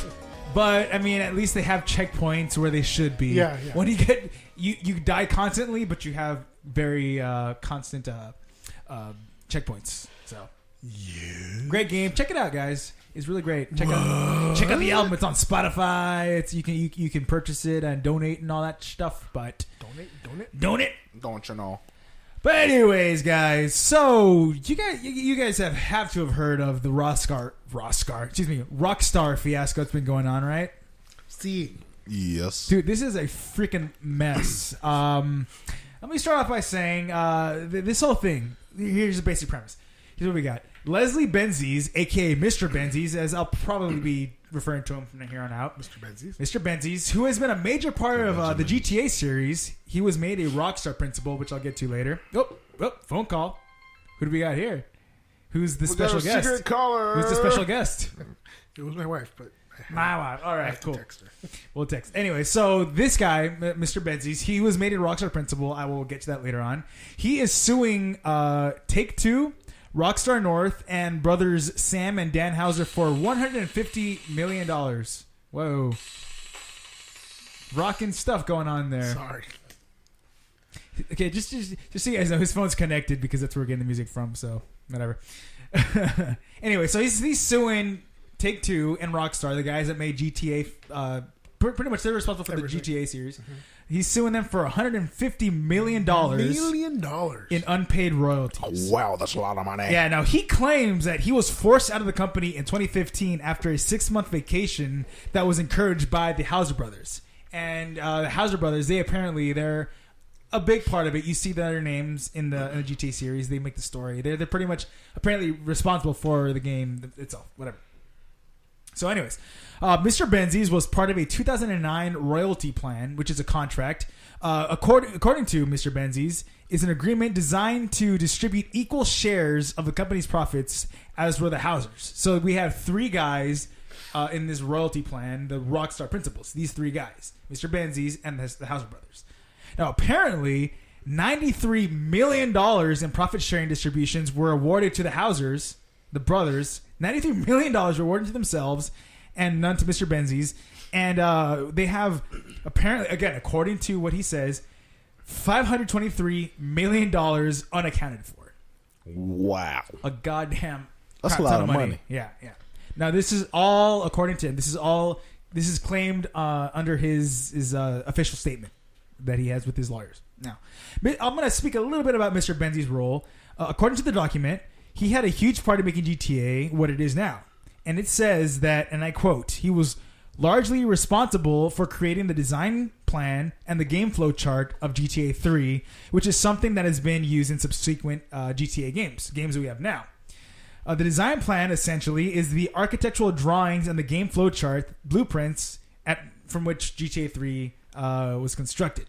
But I mean, at least they have checkpoints where they should be. Yeah, yeah. When you get you die constantly, but you have very constant checkpoints. So great game. Check it out, guys. It's really great. Check out the album. It's on Spotify. It's you can purchase it and donate and all that stuff. But donate. Don't you know? But anyways, guys, so you guys have to have heard of the Rockstar fiasco that's been going on, right? See, Yes. Dude, this is a freaking mess. Let me start off by saying this whole thing. Here's the basic premise. Here's what we got. Leslie Benzies, a.k.a. Mr. Benzies, as I'll probably be referring to him from here on out. Mr. Benzies. Mr. Benzies, who has been a major part of the GTA series. He was made a Rockstar principal, which I'll get to later. Oh, phone call. Who do we got here? Who's the special guest? Secret caller. Who's the special guest? It was my wife, but My wife. All I right, have to cool. text her. We'll text. Anyway, so this guy, Mr. Benzies, he was made a Rockstar principal. I will get to that later on. He is suing Take-Two, Rockstar North, and brothers Sam and Dan Houser for $150 million. Whoa. Rocking stuff going on there. Sorry. Okay, just so you guys know, his phone's connected because that's where we're getting the music from, so whatever. Anyway, so he's suing Take-Two and Rockstar, the guys that made GTA. Pretty much they're responsible for Everything. the GTA series. He's suing them for $150 million in unpaid royalties. Wow, that's a lot of money. Yeah, now he claims that he was forced out of the company in 2015 after a 6-month vacation that was encouraged by the Houser brothers. And the Houser brothers, they're a big part of it. You see their names in the GTA series. They make the story. They're pretty much apparently responsible for the game itself. Whatever. So anyways, Mr. Benzies was part of a 2009 royalty plan, which is a contract. According to Mr. Benzies, is an agreement designed to distribute equal shares of the company's profits as were the Housers. So we have 3 guys in this royalty plan, the Rockstar principals. These 3 guys, Mr. Benzies and the Houser brothers. Now, apparently, $93 million in profit sharing distributions were awarded to the Housers, the brothers. $93 million were awarded to themselves and none to Mr. Benzies. And they have, apparently, again, according to what he says, $523 million unaccounted for. Wow. A goddamn That's crap a lot ton of money. Yeah. Now, this is all, according to him, this is claimed under his official statement that he has with his lawyers. Now, I'm going to speak a little bit about Mr. Benzies' role. According to the document, he had a huge part in making GTA what it is now. And it says that, and I quote, he was largely responsible for creating the design plan and the game flow chart of GTA 3, which is something that has been used in subsequent GTA games that we have now. The design plan, essentially, is the architectural drawings and the game flow chart blueprints from which GTA 3 was constructed.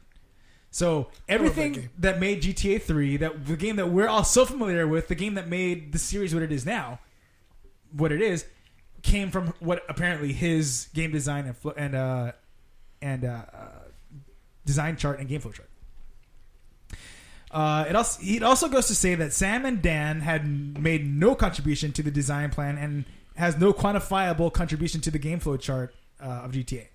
So everything that made GTA 3, the game that we're all so familiar with, the game that made the series what it is now, came from what apparently his game design and design chart and game flow chart. It also goes to say that Sam and Dan had made no contribution to the design plan and has no quantifiable contribution to the game flow chart of GTA.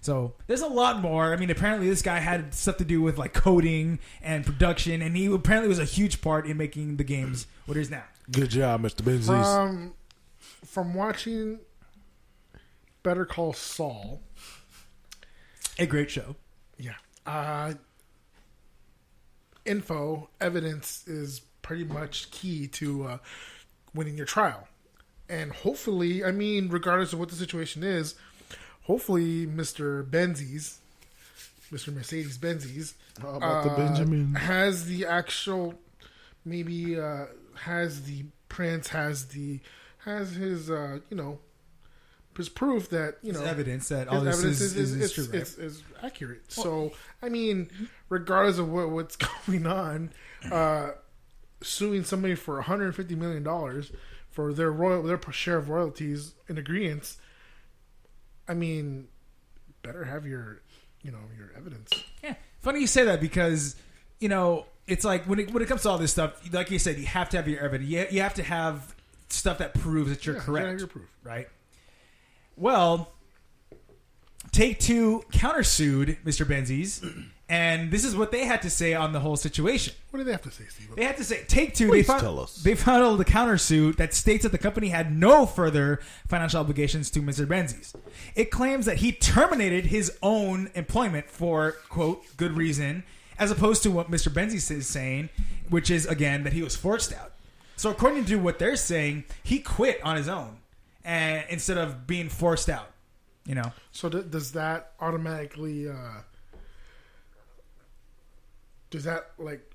So there's a lot more. I mean, apparently this guy had stuff to do with like coding and production, and he apparently was a huge part in making the games what it is now. Good job, Mr. Benzies. From watching Better Call Saul, A great show. yeah, evidence is pretty much key to winning your trial. And hopefully, I mean, regardless of what the situation is, hopefully Mr. Benzies, Mr. Mercedes Benzies, How about the Benjamin? has the actual, maybe has the prints, has his his proof that It's evidence that his all this evidence is true, right? is accurate. So I mean, regardless of what's going on, suing somebody for $150 million for their share of royalties and agreements, I mean, better have your evidence. Yeah, funny you say that because it's like when it comes to all this stuff, like you said, you have to have your evidence. You have to have stuff that proves that you're You correct. gotta have your proof. Right? Well, Take-Two countersued Mr. Benzies, and this is what they had to say on the whole situation. What do they have to say, Steve? They had to say Take-Two. Please tell us. They filed a countersuit that states that the company had no further financial obligations to Mr. Benzies. It claims that he terminated his own employment for quote good reason, as opposed to what Mr. Benzies is saying, which is again that he was forced out. So according to what they're saying, he quit on his own, and instead of being forced out. So does that automatically? Does that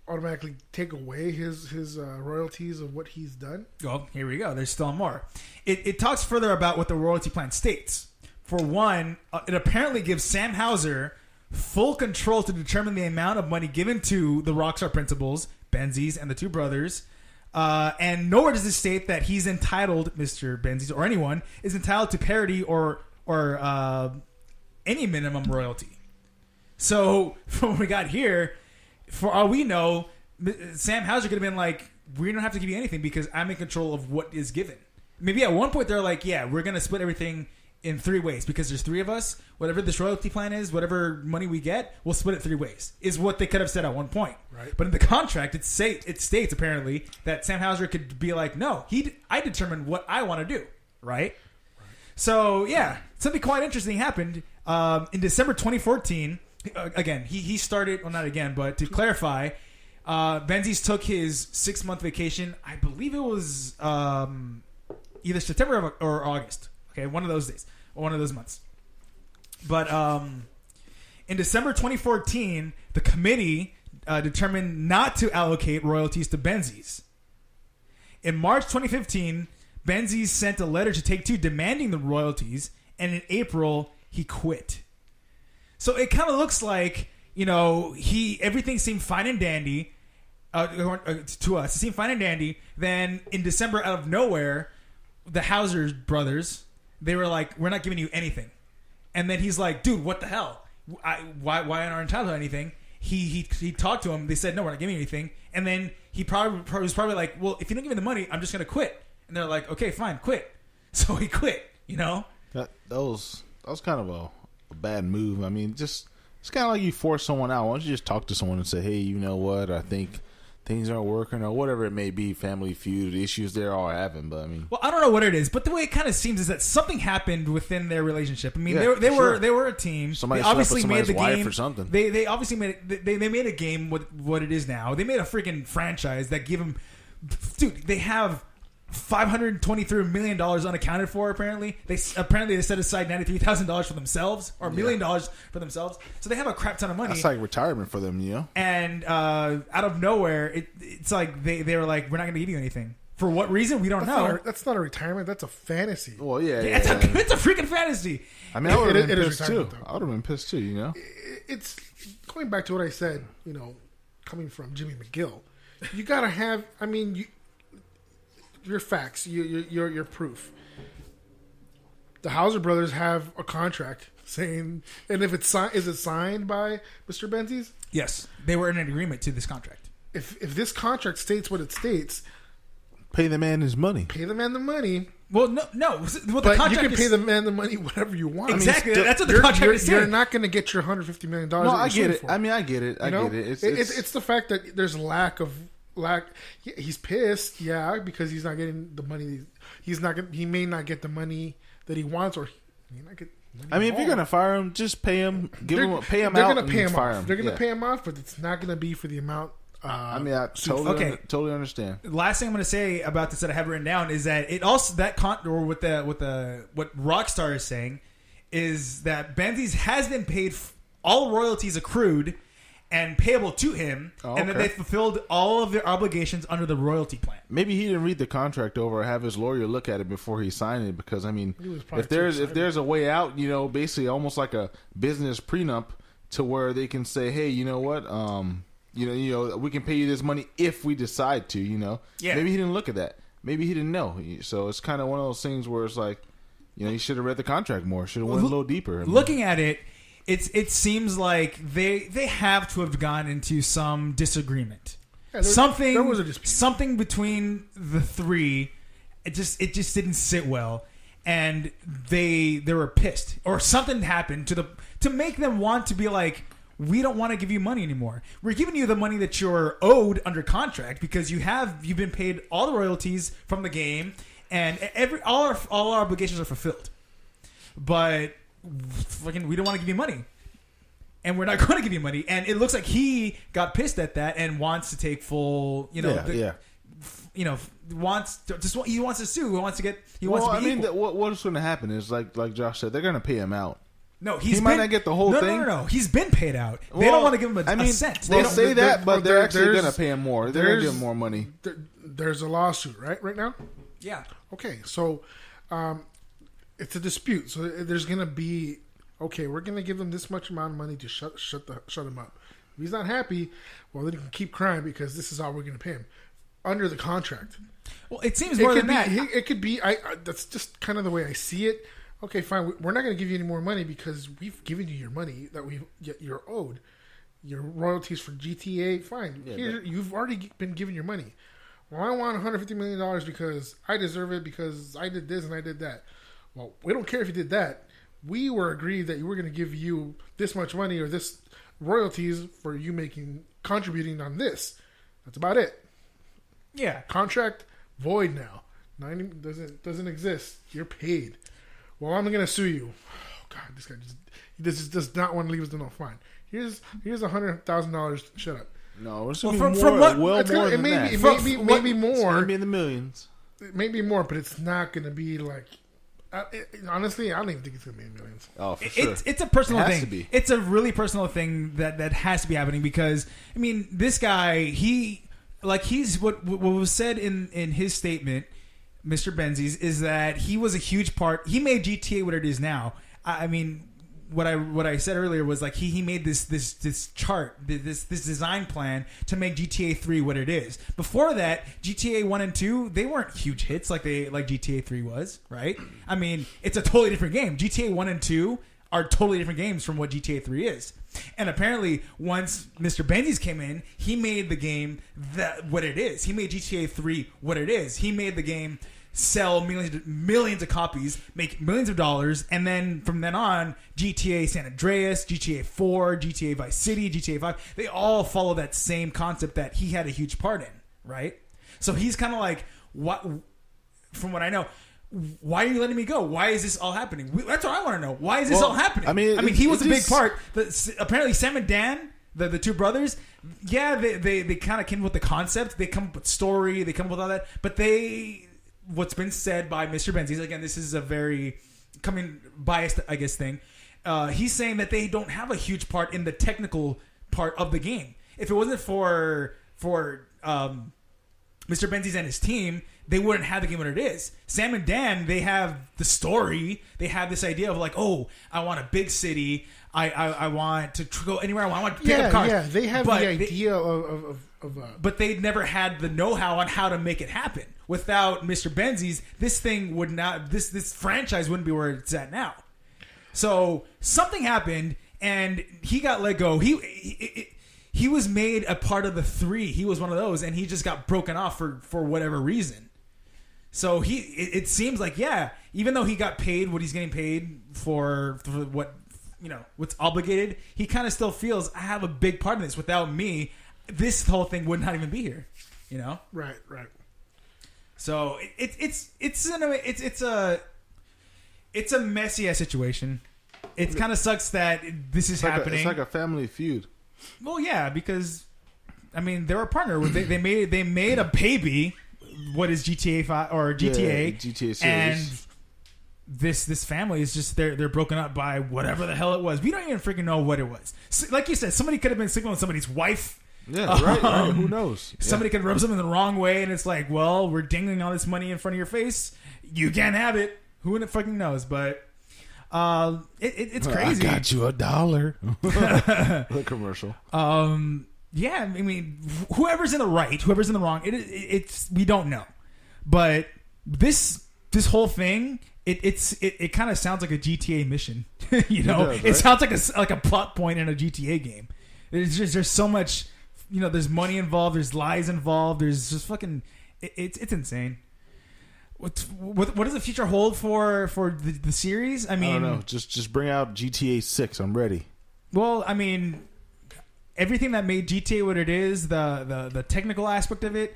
automatically take away his royalties of what he's done? Well, here we go. There's still more. It talks further about what the royalty plan states. For one, it apparently gives Sam Hauser full control to determine the amount of money given to the Rockstar principals, Benzies and the two brothers. And nowhere does it state that he's entitled, Mr. Benzies or anyone, is entitled to parity or any minimum royalty. So from what we got here, for all we know, Sam Hauser could have been like, we don't have to give you anything because I'm in control of what is given. Maybe at one point they're like, yeah, we're going to split everything in 3 ways because there's 3 of us. Whatever this royalty plan is, whatever money we get, we'll split it 3 ways, is what they could have said at one point. Right. But in the contract, it states apparently that Sam Hauser could be like, no, I determine what I want to do. Right? So, yeah, something quite interesting happened. In December 2014, again, he started, well, not again, but to clarify, Benzies took his 6-month vacation. I believe it was either September or August. Okay, one of those days, or one of those months. But in December 2014, the committee determined not to allocate royalties to Benzies. In March 2015, Benzies sent a letter to Take-Two demanding the royalties, and in April, he quit. So it kind of looks like, everything seemed fine and dandy to us. It seemed fine and dandy. Then in December, out of nowhere, the Hauser brothers, they were like, we're not giving you anything. And then he's like, dude, what the hell? Why aren't I entitled to anything? He talked to him. They said, no, we're not giving you anything. And then he was probably like, well, if you don't give me the money, I'm just going to quit. And they're like, okay, fine, quit. So he quit, That was kind of a bad move. I mean, it's kind of like you force someone out. Why don't you just talk to someone and say, hey, you know what? I think things aren't working or whatever it may be, family feud, issues they're all having. But I mean, well, I don't know what it is, but the way it kind of seems is that something happened within their relationship. I mean, Yeah, they sure. were a team. Somebody they obviously slept with made the somebody's game wife or something. They obviously made a game with what it is now. They made a freaking franchise that give them, dude. They have $523 million unaccounted for. Apparently, they set aside $93,000 for themselves, or $1 million for themselves. So they have a crap ton of money. that's like retirement for them, And out of nowhere, it's like they were like, we're not going to give you anything. For what reason? We don't know. That's not a retirement. That's a fantasy. Well, yeah. It's a freaking fantasy. I mean, I would have It been is pissed too. retirement, though. I would have been pissed too. It's going back to what I said. Coming from Jimmy McGill, you gotta have. I mean, your facts, your proof. The Hauser brothers have a contract saying, and if it's is it signed by Mr. Benzies? Yes, they were in an agreement to this contract. If this contract states what it states, Pay the man his money. pay the man the money. Well, no. What the But you contract can is, pay the man the money whatever you want. exactly. I mean, That's what the contract is You're saying. not going to get your $150 million. No, that I you're get suing it. for. I mean, I get it. I get it. It's the fact that there's lack. He's pissed, because he's not getting the money. He may not get the money that he wants, or he may not get. I mean, if you're gonna fire him, just pay him. Pay him They're out. gonna and pay him fire off. him. They're gonna Yeah. pay him off, but it's not gonna be for the amount. I mean, I Okay. totally understand. Last thing I'm going to say about this that I have written down is that it also what Rockstar is saying is that Benzies has been paid all royalties accrued and payable to him, and that they fulfilled all of their obligations under the royalty plan. Maybe he didn't read the contract over or have his lawyer look at it before he signed it, because I mean, if there's a way out, basically almost like a business prenup to where they can say, hey, you know what, we can pay you this money if we decide to, Yeah. Maybe he didn't look at that. Maybe he didn't know. So it's kind of one of those things where it's like, you should have read the contract more. Should have went a little deeper. Looking at it, it seems like they have to have gone into some disagreement. Yeah, there was a dispute. Something between the three. It just didn't sit well, and they were pissed, or something happened to make them want to be like, we don't want to give you money anymore. We're giving you the money that you're owed under contract because you've been paid all the royalties from the game, and all our obligations are fulfilled. But fucking, we don't want to give you money, and we're not going to give you money. And it looks like he got pissed at that and wants to take full, he wants to sue. He wants to get. What's going to happen is like Josh said, they're going to pay him out. No, he might not get the whole thing. No. He's been paid out. They don't want to give him a cent. They say that, but they're actually going to pay him more. They're going to give him more money. There's a lawsuit, right now. Yeah. Okay, so it's a dispute. So there's going to be, we're going to give him this much amount of money to shut him up. If he's not happy, well, then he can keep crying because this is all we're going to pay him under the contract. Well, it seems more than that. It could be. That's just kind of the way I see it. Okay, fine. We're not going to give you any more money because we've given you your money that you're owed. Your royalties for GTA, fine. Yeah, you've already been given your money. Well, I want $150 million because I deserve it because I did this and I did that. Well, we don't care if you did that. We were agreed that we were going to give you this much money or this royalties for you contributing on this. That's about it. Yeah. Contract void now. Doesn't exist. You're paid. Well, I'm going to sue you. Oh, God, this guy just does not want to leave us alone. Fine. Here's $100,000. Shut up. No, it's going to be more than that. Maybe more. It's going to be in the millions. Maybe more, but it's not going to be like... honestly, I don't even think it's going to be in millions. Oh, for sure. It's a personal thing. To be. It's a really personal thing that has to be happening because, I mean, this guy, he's what was said in his statement, Mr. Benzies, is that he was a huge part. He made GTA what it is now. I mean, what I said earlier was like he made this chart, this design plan to make GTA 3 what it is. Before that, GTA 1 and 2, they weren't huge hits like GTA 3 was, right? I mean, it's a totally different game. GTA 1 and 2 are totally different games from what GTA 3 is. And apparently, once Mr. Benzies came in, he made the game what it is. He made GTA 3 what it is. He made the game sell millions of copies, make millions of dollars, and then from then on, GTA San Andreas, GTA 4, GTA Vice City, GTA 5, they all follow that same concept that he had a huge part in, right? So he's kind of like, what? From what I know, why are you letting me go? Why is this all happening? That's what I want to know. Why is this all happening? I mean, he was a big part. Apparently, Sam and Dan, the two brothers, yeah, they kind of came up with the concept. They come up with story. They come up with all that. But what's been said by Mr. Benzies, again, this is a very biased, I guess, thing. He's saying that they don't have a huge part in the technical part of the game. If it wasn't for Mr. Benzies and his team, they wouldn't have the game what it is. Sam and Dan, they have the story. They have this idea of like, oh, I want a big city. I want to go anywhere I want. I want to pick up cars. Yeah, they have the idea of but they never had the know-how on how to make it happen. Without Mr. Benzies, this thing would not. This franchise wouldn't be where it's at now. So something happened, and he got let go. He was made a part of the three. He was one of those, and he just got broken off for whatever reason. So it seems like, yeah, even though he got paid what he's getting paid for what, what's obligated, he kind of still feels, I have a big part in this. Without me, this whole thing would not even be here. Right. So it's a messy ass situation. It kind of sucks that this is happening. It's like a family feud. Well, yeah, because I mean they're a partner. They made a baby. What is GTA 5 or GTA? GTA series. And this family is just they're broken up by whatever the hell it was. We don't even freaking know what it was. So, like you said, somebody could have been sleeping with somebody's wife. Yeah, right. Who knows? Somebody could rub something the wrong way, and it's like, well, we're dingling all this money in front of your face. You can't have it. Who in the fucking knows? But it's crazy. I got you $1. The commercial. Yeah, I mean, whoever's in the right, whoever's in the wrong, it's we don't know. But this whole thing, it kind of sounds like a GTA mission. You know, does, right? It sounds like a plot point in a GTA game. There's so much, you know. There's money involved. There's lies involved. There's just fucking. It's insane. What does the future hold for the series? I mean, I don't know. Just bring out GTA 6. I'm ready. Well, I mean, everything that made GTA what it is, the technical aspect of it,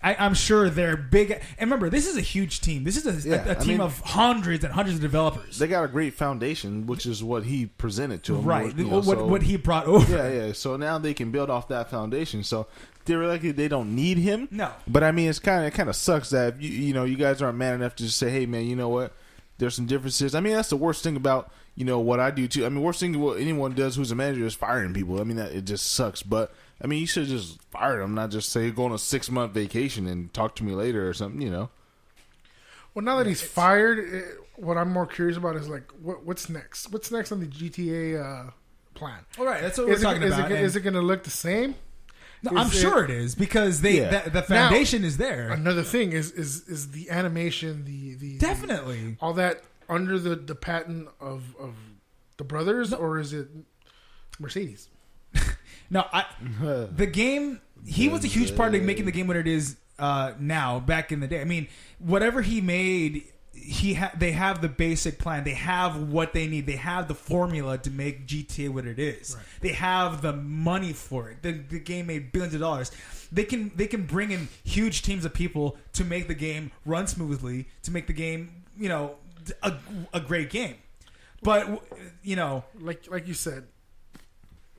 I'm sure they're big. And remember, this is a huge team. This is a team of hundreds and hundreds of developers. They got a great foundation, which is what he presented to them. Right. You know, what he brought over. Yeah. So now they can build off that foundation. So theoretically, they don't need him. No. But I mean, it kind of sucks that you guys aren't man enough to just say, hey man, you know what? There's some differences. I mean, that's the worst thing about what I do too. I mean, worst thing what anyone does who's a manager is firing people. I mean, it just sucks. But I mean, you should just fire them, not just say go on a 6-month vacation and talk to me later or something. Well, now that he's fired, what I'm more curious about is like what's next? What's next on the GTA plan? All right, that's what we're talking about. Is it going to look the same? No, I'm sure it is because the foundation is there. Another thing is the animation, the definitely all that under the patent of the brothers, or is it Mercedes? No, the game. He was a huge part of making the game what it is now. Back in the day, I mean, whatever he made, they have the basic plan. They have what they need. They have the formula to make GTA what it is. Right. They have the money for it. The game made billions of dollars. They can bring in huge teams of people to make the game run smoothly, to make the game a great game. But like you said,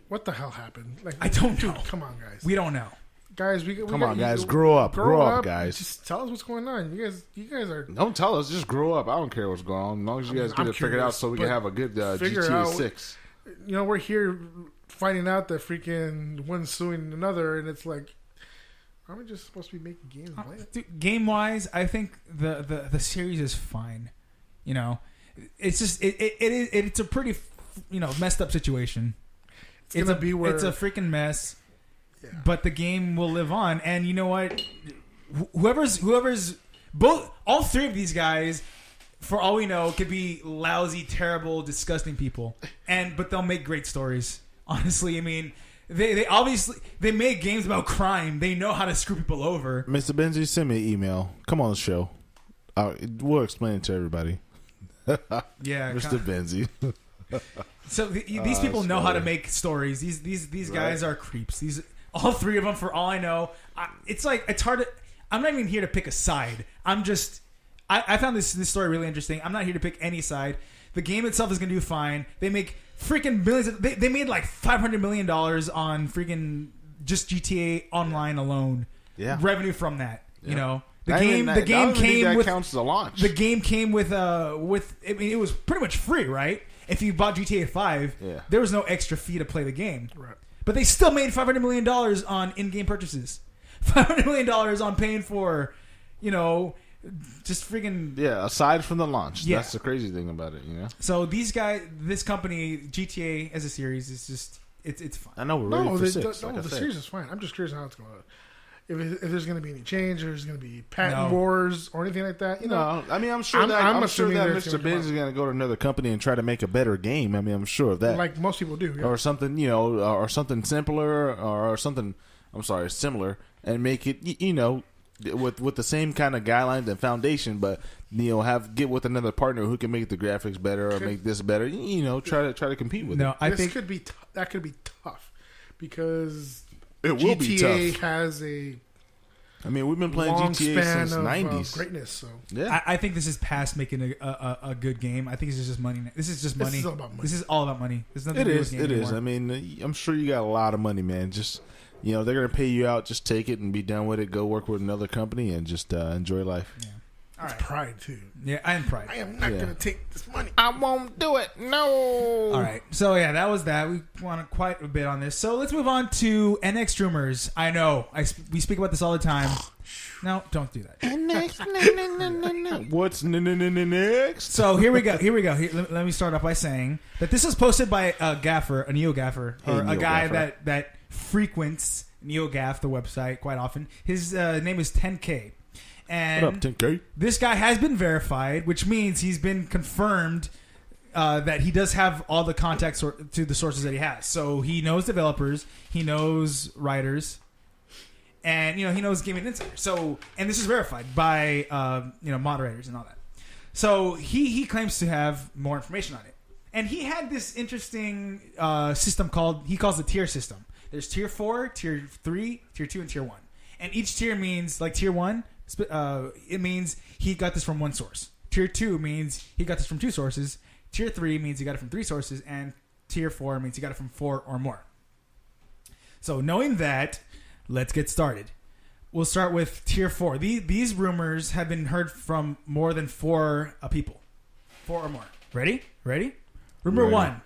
what the hell happened? Like, I don't know. Come on, guys. We don't know. Guys, come on, guys. Grow up, guys. Just tell us what's going on. You guys are. Don't tell us. Just grow up. I don't care what's going on. As long as you guys get it figured out, so we can have a good GTA 6. We're here finding out that freaking one's suing another, and it's like, aren't we just supposed to be making games? Game wise, I think the series is fine. It's just it's a pretty messed up situation. It's a freaking mess. Yeah. But the game will live on, and you know what? Whoever's all three of these guys, for all we know, could be lousy, terrible, disgusting people, but they'll make great stories. Honestly, I mean, they obviously make games about crime. They know how to screw people over. Mr. Benji, send me an email. Come on the show. We'll explain it to everybody. Yeah, Mr. Benji. So these people know how to make stories. These guys are creeps. All three of them, for all I know, it's hard to. I'm not even here to pick a side. I found this story really interesting. I'm not here to pick any side. The game itself is going to do fine. They make freaking billions. They made like $500 million on freaking just GTA Online alone. Yeah, revenue from that. Yeah. The game came with counts as a launch. The game came with I mean, it was pretty much free, right? If you bought GTA 5, there was no extra fee to play the game. Right. But they still made $500 million on in-game purchases. $500 million on paying for, just freaking... Yeah, aside from the launch. Yeah. That's the crazy thing about it, So these guys, this company, GTA as a series, is just... It's fun. I know we're ready for 6. The series is fine. I'm just curious how it's going to... If there's going to be any change, or there's going to be patent wars or anything like that, No, I mean, I'm sure that Mr. Benz is going to go to another company and try to make a better game. I mean, I'm sure of that. Like most people do. Yeah. Or something, or something simpler, or something, similar, and make it, with the same kind of guidelines and foundation, but, get with another partner who can make the graphics better or make this better, try to compete with it. I think that could be tough because... It will be tough. GTA has a. I mean, we've been playing GTA since the '90s. Greatness, so yeah. I think this is past making a good game. I think this is just money. This is just money. This is all about money. This is all about money. There's nothing. It is. I mean, I'm sure you got a lot of money, man. Just they're gonna pay you out. Just take it and be done with it. Go work with another company and just enjoy life. Yeah. All It's right. pride too. Yeah, and Pride. I am not Yeah. gonna take this money. I won't do it. No. All right. So yeah, that was that. We went quite a bit on this. So let's move on to NX rumors. I know we speak about this all the time. No, don't do that. What's next? So here we go. Let me start off by saying that this was posted by a gaffer, a NeoGaffer, or a guy NeoGaffer. that frequents NeoGaf, the website, quite often. His name is 10K. And What up, 10K? this guy has been verified, which means he's been confirmed that he does have all the contacts to the sources that he has. So he knows developers, he knows writers, and he knows gaming insiders. So, and this is verified by moderators and all that. So he claims to have more information on it, and he had this interesting system he calls the tier system. There's tier 4, tier 3, tier 2, and tier 1, and each tier means like tier 1. It means he got this from one source. Tier 2 means he got this from 2 sources. Tier 3 means he got it from 3 sources, and tier 4 means he got it from 4 or more. So knowing that, let's get started. We'll start with tier 4. These rumors have been heard from more than 4 people. 4 or more. Ready? Rumor Ready. 1.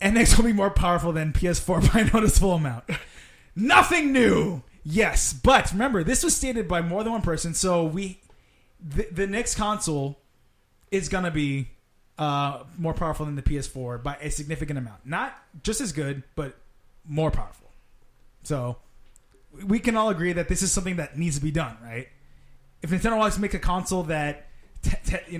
NX will be more powerful than PS4 by a noticeable amount. Nothing new. Yes, but remember, this was stated by more than one person, so the next console is going to be more powerful than the PS4 by a significant amount. Not just as good, but more powerful. So we can all agree that this is something that needs to be done, right? If Nintendo wants to make a console that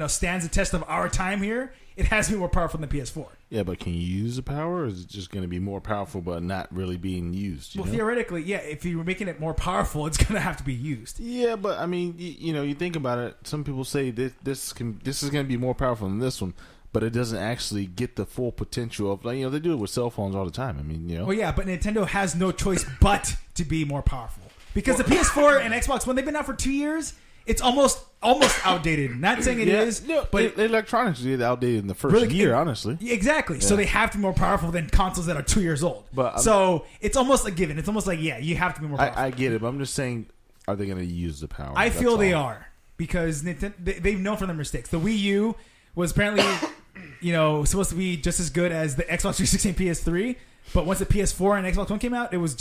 stands the test of our time here, it has to be more powerful than the PS4. Yeah, but can you use the power, or is it just going to be more powerful but not really being used? You know? Theoretically, yeah, if you were making it more powerful, it's going to have to be used. Yeah, but I mean, you think about it. Some people say this is going to be more powerful than this one, but it doesn't actually get the full potential of they do it with cell phones all the time. I mean, Well, yeah, but Nintendo has no choice but to be more powerful because the PS4 and Xbox, when they've been out for 2 years, it's almost outdated. Not saying it is, but electronics is outdated in the first Really, year, honestly. Exactly. So they have to be more powerful than consoles that are 2 years old. But, so it's almost a given. It's almost like, yeah, you have to be more powerful. I get it, but I'm just saying, are they going to use the power? I That's feel they all. are because Nintendo, they've known from their mistakes. The Wii U was apparently, supposed to be just as good as the Xbox 360 and PS3, but once the PS4 and Xbox One came out, it was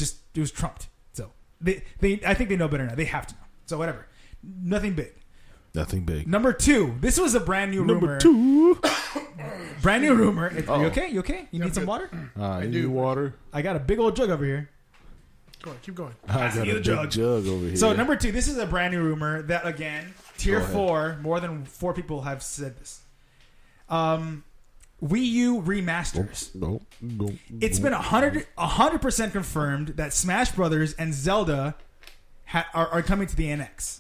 trumped. So I think they know better now. They have to know. So whatever. Nothing big. Nothing big. Number 2. This was a brand new rumor. Number 2. Brand new rumor. Are you okay? You okay? You need some good. water? I do. do water. I got a big old jug over here. Go on, keep going. I got you a the big jug. jug over here. So number 2, this is a brand new rumor that again, tier Go ahead. 4, more than 4 people have said this. Wii U remasters. Go. It's been 100% confirmed that Smash Brothers and Zelda are coming to the NX.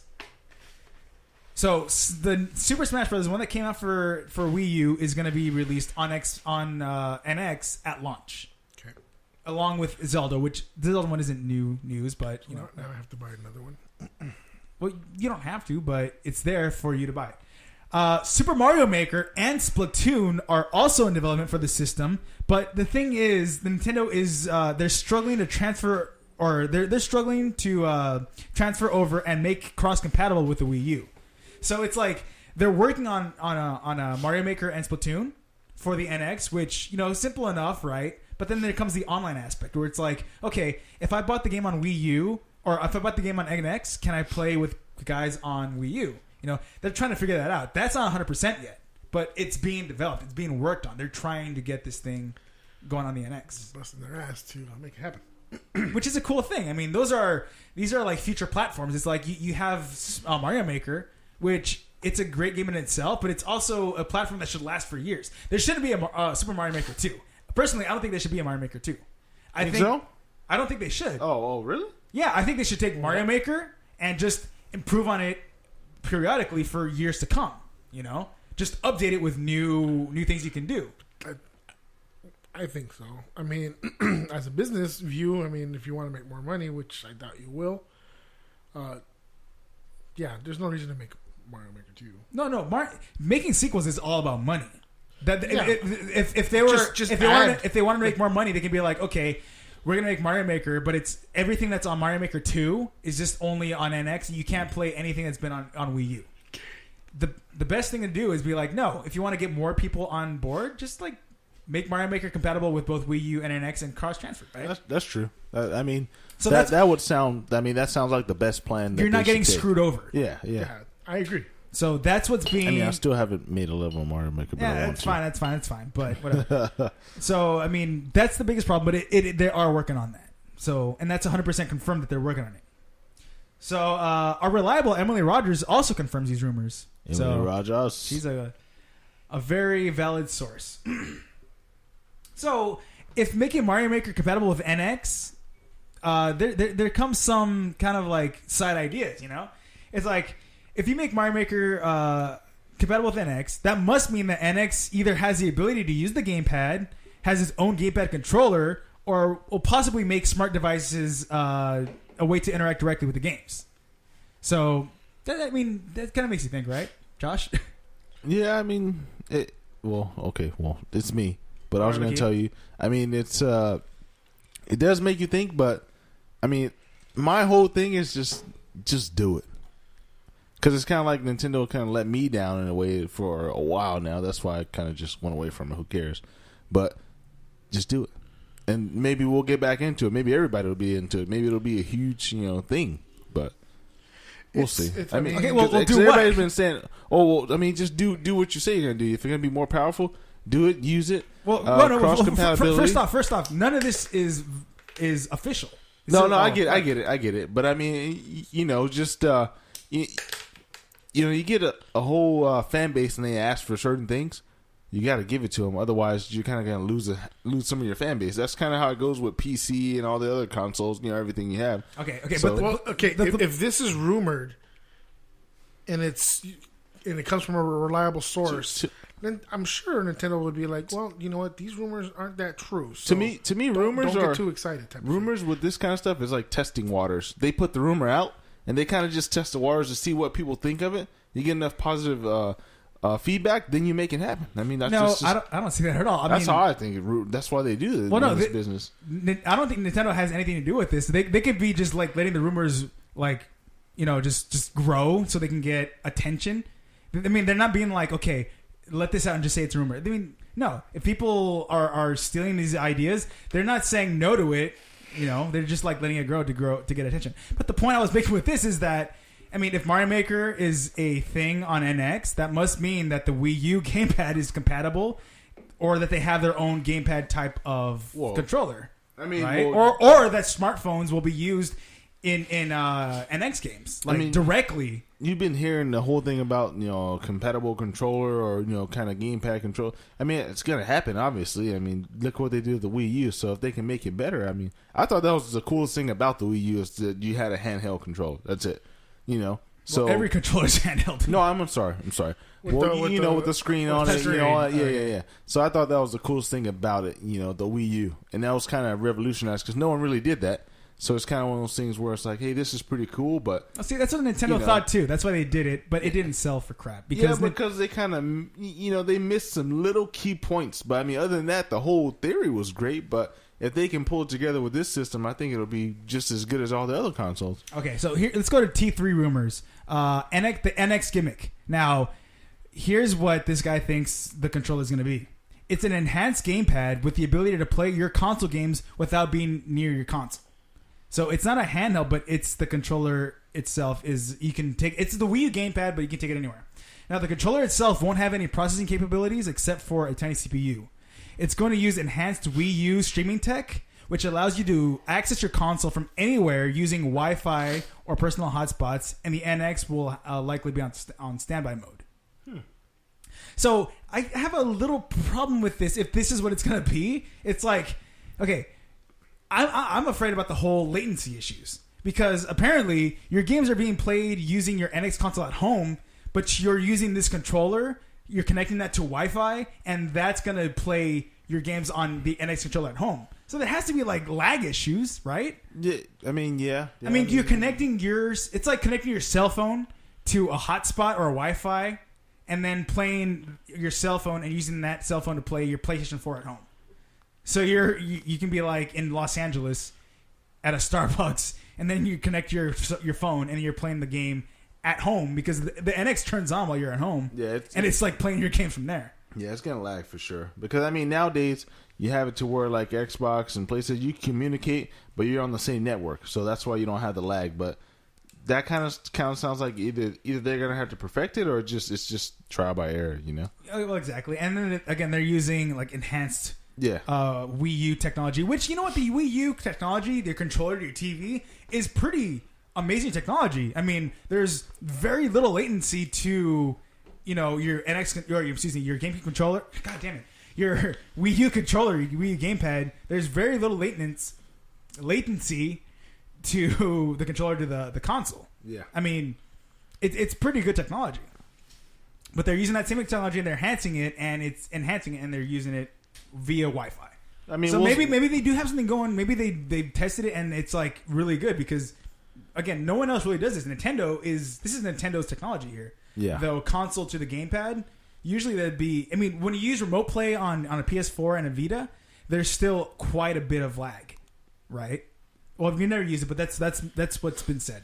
So the Super Smash Brothers, one that came out for Wii U, is going to be released on NX at launch, Okay. along with Zelda, which the Zelda one isn't new news, but Now I have to buy another one. well, you don't have to, but it's there for you to buy. Super Mario Maker and Splatoon are also in development for the system, but the thing is, the Nintendo is they're struggling to transfer, or they're struggling to transfer over and make cross compatible with the Wii U. So it's like they're working on a Mario Maker and Splatoon for the NX, which is simple enough, right? But then there comes the online aspect where it's like, okay, if I bought the game on Wii U or if I bought the game on NX, can I play with guys on Wii U? They're trying to figure that out. That's not 100% yet, but it's being developed. It's being worked on. They're trying to get this thing going on the NX, Busting their ass to make it happen. which is a cool thing. I mean, these are like future platforms. It's like you have Mario Maker, which it's a great game in itself, but it's also a platform that should last for years. There shouldn't be a Super Mario Maker 2. Personally, I don't think there should be a Mario Maker 2. I think so? I don't think they should. Oh, really? Yeah, I think they should take Mario Maker and just improve on it periodically for years to come. Just update it with new things you can do. I think so. I mean, as a business view, if you want to make more money, which I doubt you will, there's no reason to make Mario Maker 2. No, making sequels is all about money. Yeah. If they were Just if they want to make more money, they can be like, okay, we're gonna make Mario Maker, but it's everything that's on Mario Maker 2 is just only on NX. You can't play anything that's been on Wii U. The best thing to do is be like, no, if you want to get more people on board, just like make Mario Maker compatible with both Wii U and NX and cross transfer. Right? That's true. I mean, So that would sound. I mean, that sounds like the best plan. That You're not they getting should take. screwed over. Yeah. Yeah, I agree. So that's what's being. I mean, I still haven't made a level of Mario Maker. But I Yeah, want that's to. fine. That's fine. But whatever. So I mean, that's the biggest problem. But they are working on that. So and that's 100% confirmed that they're working on it. So our reliable Emily Rogers also confirms these rumors. Emily Rogers. She's a very valid source. So if making Mario Maker compatible with NX, there comes some kind of like side ideas. You know, it's like if you make Mario Maker compatible with NX, that must mean that NX either has the ability to use the gamepad, has its own gamepad controller, or will possibly make smart devices a way to interact directly with the games. So that kind of makes you think, right, Josh? Yeah, I mean, it's me, but I was going to tell you. I mean, it does make you think, but I mean, my whole thing is just do it, because it's kind of like Nintendo kind of let me down in a way for a while now. That's why I kind of just went away from it. Who cares? But just do it, and maybe we'll get back into it. Maybe everybody will be into it. Maybe it'll be a huge thing, but. We'll see. I mean, okay, well, do everybody's what? been saying, "Oh, well, I mean, just do what you say you're gonna do. If you're gonna be more powerful, do it. Use it. Well, cross compatibility. First off, none of this is official. No, I get it. But I mean, just you get a whole fan base and they ask for certain things. You got to give it to them. Otherwise, you're kind of gonna lose some of your fan base. That's kind of how it goes with PC and all the other consoles. Everything you have. Okay, So- but if this is rumored, and it comes from a reliable source, then I'm sure Nintendo would be like, well, you know what? These rumors aren't that true. So To me, rumors don't are get too excited. Type of rumors with this kind of stuff is like testing waters. They put the rumor out and they kind of just test the waters to see what people think of it. You get enough positive feedback, then you make it happen. I mean, that's just I don't see that at all. that's how I think. That's why they do this, this business. I don't think Nintendo has anything to do with this. They could be just like letting the rumors just grow so they can get attention. I mean, they're not being like, okay, let this out and just say it's a rumor. I mean, no. If people are stealing these ideas, they're not saying no to it. They're just like letting it grow to get attention. But the point I was making with this is that, I mean, if Mario Maker is a thing on NX, that must mean that the Wii U gamepad is compatible, or that they have their own gamepad type of controller. I mean, right? Or that smartphones will be used in NX games, directly. You've been hearing the whole thing about compatible controller or kind of gamepad control. I mean, it's gonna happen, obviously. I mean, look what they did with the Wii U. So if they can make it better, I mean, I thought that was the coolest thing about the Wii U is that you had a handheld control. That's it. So every controller's handheld. No, I'm sorry. With the screen on it. screen. Yeah. So I thought that was the coolest thing about it. The Wii U, and that was kind of revolutionized because no one really did that. So it's kind of one of those things where it's like, hey, this is pretty cool, but see, that's what Nintendo thought too. That's why they did it, but it didn't sell for crap because they kind of they missed some little key points. But I mean, other than that, the whole theory was great. But if they can pull it together with this system, I think it'll be just as good as all the other consoles. Okay, so here, let's go to T3 rumors. The NX gimmick. Now, here's what this guy thinks the controller is going to be. It's an enhanced gamepad with the ability to play your console games without being near your console. So it's not a handheld, but it's the controller itself. It's the Wii U gamepad, but you can take it anywhere. Now, the controller itself won't have any processing capabilities except for a tiny CPU. It's going to use enhanced Wii U streaming tech, which allows you to access your console from anywhere using Wi-Fi or personal hotspots, and the NX will likely be on standby mode. So I have a little problem with this. If this is what it's going to be, it's like, okay, I'm afraid about the whole latency issues because apparently your games are being played using your NX console at home, but you're using this controller, you're connecting that to Wi-Fi, and that's going to play your games on the NX controller at home. So there has to be like lag issues, right? Yeah, I mean, yeah. I mean, you're connecting yours. It's like connecting your cell phone to a hotspot or a Wi-Fi, and then playing your cell phone and using that cell phone to play your PlayStation 4 at home. So you can be like in Los Angeles at a Starbucks, and then you connect your phone and you're playing the game at home because the NX turns on while you're at home. Yeah, it's like playing your game from there. Yeah, it's gonna lag for sure. Because I mean, nowadays you have it to where like Xbox and PlayStation, you communicate, but you're on the same network, so that's why you don't have the lag. But that kind of sounds like either they're gonna have to perfect it, or it's just trial by error, you know? Well, exactly. And then again, they're using like enhanced Wii U technology, which, you know what, the Wii U technology, their controller to your TV, is pretty amazing technology. I mean, there's very little latency to, you know, your NX or your GameCube controller. God damn it, your Wii U controller, your Wii U gamepad. There's very little latency to the controller to the console. Yeah, I mean, it's pretty good technology. But they're using that same technology and they're enhancing it, and they're using it via Wi-Fi. I mean, so maybe they do have something going. Maybe they've tested it and it's like really good because, again, no one else really does this. This is Nintendo's technology here. Yeah. The console to the gamepad. Usually that'd be. I mean, when you use remote play on a PS4 and a Vita, there's still quite a bit of lag, right? Well, we've never used it, but that's what's been said.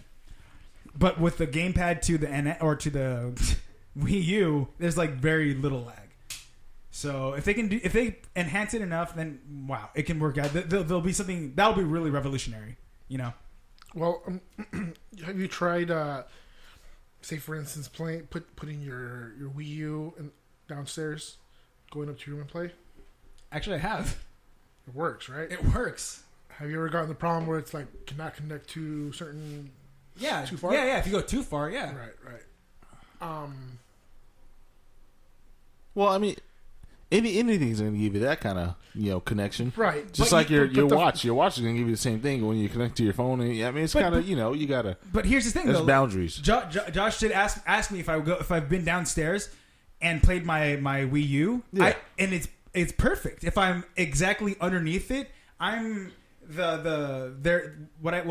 But with the gamepad to the to the Wii U, there's like very little lag. So if they enhance it enough, then wow, it can work out. There'll be something that'll be really revolutionary, you know. Well, have you tried, say for instance, putting your Wii U downstairs, going up to your room and play? Actually, I have. It works, right? It works. Have you ever gotten the problem where it's like cannot connect to certain? Yeah, too far. Yeah. If you go too far, yeah. Right. Well, I mean, anything's going to give you that kind of connection, right? Just but like your watch. Your watch is going to give you the same thing when you connect to your phone. And, I mean, it's kind of you got to. But here's the thing, there's though. boundaries. Josh did ask me if I've been downstairs and played my Wii U. Yeah. And it's perfect. If I'm exactly underneath it, I'm what I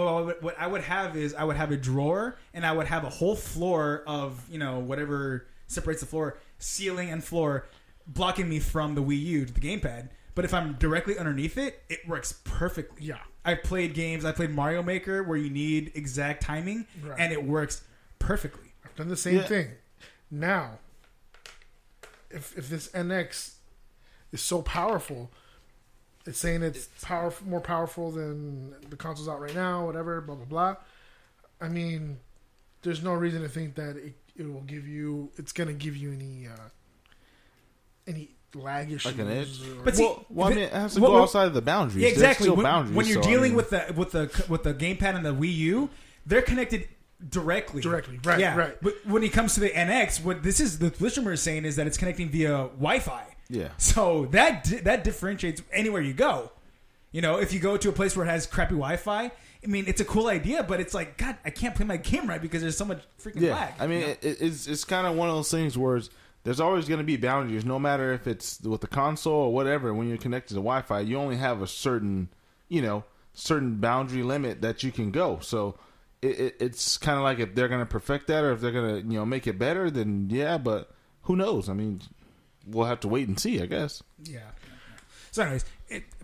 would have is I would have a drawer and I would have a whole floor of whatever separates the floor, ceiling and floor, blocking me from the Wii U to the gamepad. But if I'm directly underneath it, it works perfectly. Yeah. I've played games. I played Mario Maker where you need exact timing, right, and it works perfectly. I've done the same thing. Now, if this NX is so powerful, it's saying it's more powerful than the consoles out right now, whatever, blah, blah, blah. I mean, there's no reason to think that it will give you, it's going to give you any lag issues. Like an edge? But see, I mean, it has to go outside of the boundaries. Yeah, exactly. There's still boundaries. When you're dealing with the gamepad and the Wii U, they're connected directly. Right, yeah. right. But when it comes to the NX, what the listener is saying is that it's connecting via Wi-Fi. Yeah. So that differentiates anywhere you go. If you go to a place where it has crappy Wi-Fi, I mean, it's a cool idea, but it's like, God, I can't play my game right because there's so much freaking lag. I mean, it's kind of one of those things where there's always going to be boundaries, no matter if it's with the console or whatever. When you're connected to Wi-Fi, you only have a certain boundary limit that you can go. So it's kind of like if they're going to perfect that or if they're going to make it better, then yeah. But who knows? I mean, we'll have to wait and see, I guess. Yeah. So, anyways,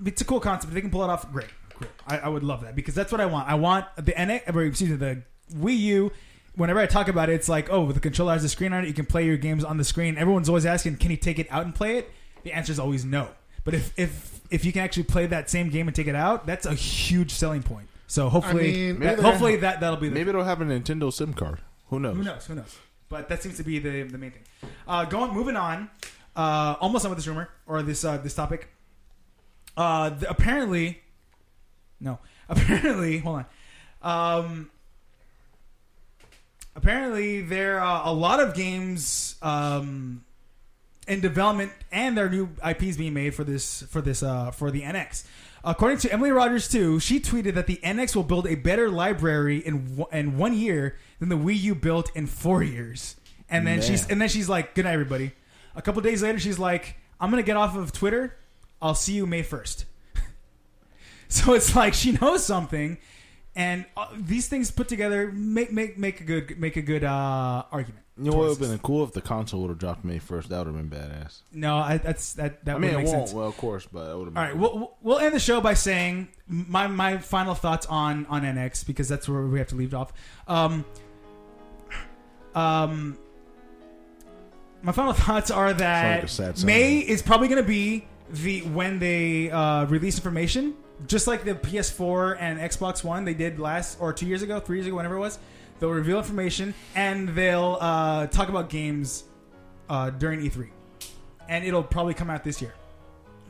it's a cool concept. If they can pull it off, great. Cool. I would love that because that's what I want. I want the the Wii U. Whenever I talk about it, it's like, oh, the controller has a screen on it. You can play your games on the screen. Everyone's always asking, can you take it out and play it? The answer is always no. But if you can actually play that same game and take it out, that's a huge selling point. So hopefully, that'll be. Maybe it'll have a Nintendo SIM card. Who knows? Who knows? But that seems to be the main thing. Moving on. Almost done with this rumor or this topic. Apparently, hold on. Apparently, there are a lot of games in development, and there are new IPs being made for the NX. According to Emily Rogers, too, she tweeted that the NX will build a better library in 1 year than the Wii U built in 4 years. And then she's like, "Good night, everybody." A couple days later, she's like, "I'm gonna get off of Twitter. I'll see you May 1st." So it's like she knows something. And these things put together make a good argument. You know what would have been cool if the console would have dropped May 1st. That would have been badass. No, that I mean, would it make won't. sense. Well, of course, but that would have been. All right, we'll end the show by saying my final thoughts on NX, because that's where we have to leave it off. My final thoughts are that Sounds like a sad song. May is probably going to be when they release information, just like the PS4 and Xbox One they did 2 years ago, 3 years ago, whenever it was. They'll reveal information and they'll talk about games during E3, and it'll probably come out this year,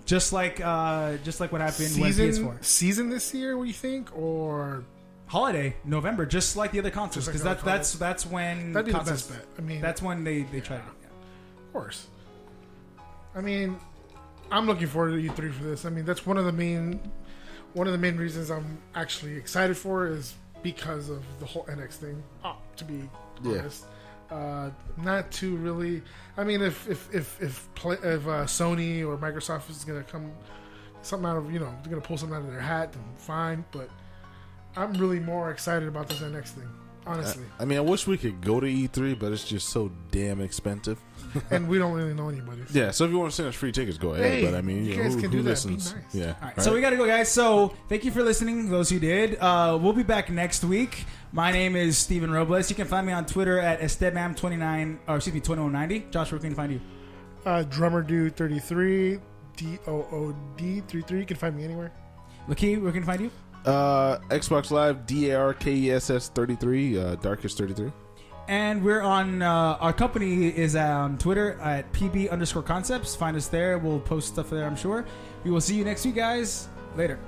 just like what happened when PS4 season this year. What do you think? Or holiday November, just like the other consoles, Just because like that's when that'd be the consoles, best bet. I mean, that's when they try to. of course. I mean, I'm looking forward to E3 for this. I mean, that's one of the main reasons I'm actually excited for is because of the whole NX thing. To be honest, not to really. I mean, if Sony or Microsoft is gonna come something out of they're gonna pull something out of their hat, then fine. But I'm really more excited about this NX thing, honestly. I mean, I wish we could go to E3, but it's just so damn expensive. And we don't really know anybody. So. Yeah, so if you want to send us free tickets, go ahead. Hey, but I mean, you know, guys who, can who do that. listens? Be nice. Yeah. All right, so we got to go, guys. So thank you for listening, those who did. We'll be back next week. My name is Steven Robles. You can find me on Twitter at Estebam2190. Josh, where can you find you? Drummer Dude 33, DOOD33. You can find me anywhere. Lakeem, where can you find you? Xbox Live, DARKESS33, Darkest 33. And we're on, our company is on Twitter at PB_concepts. Find us there. We'll post stuff there, I'm sure. We will see you next week, guys. Later.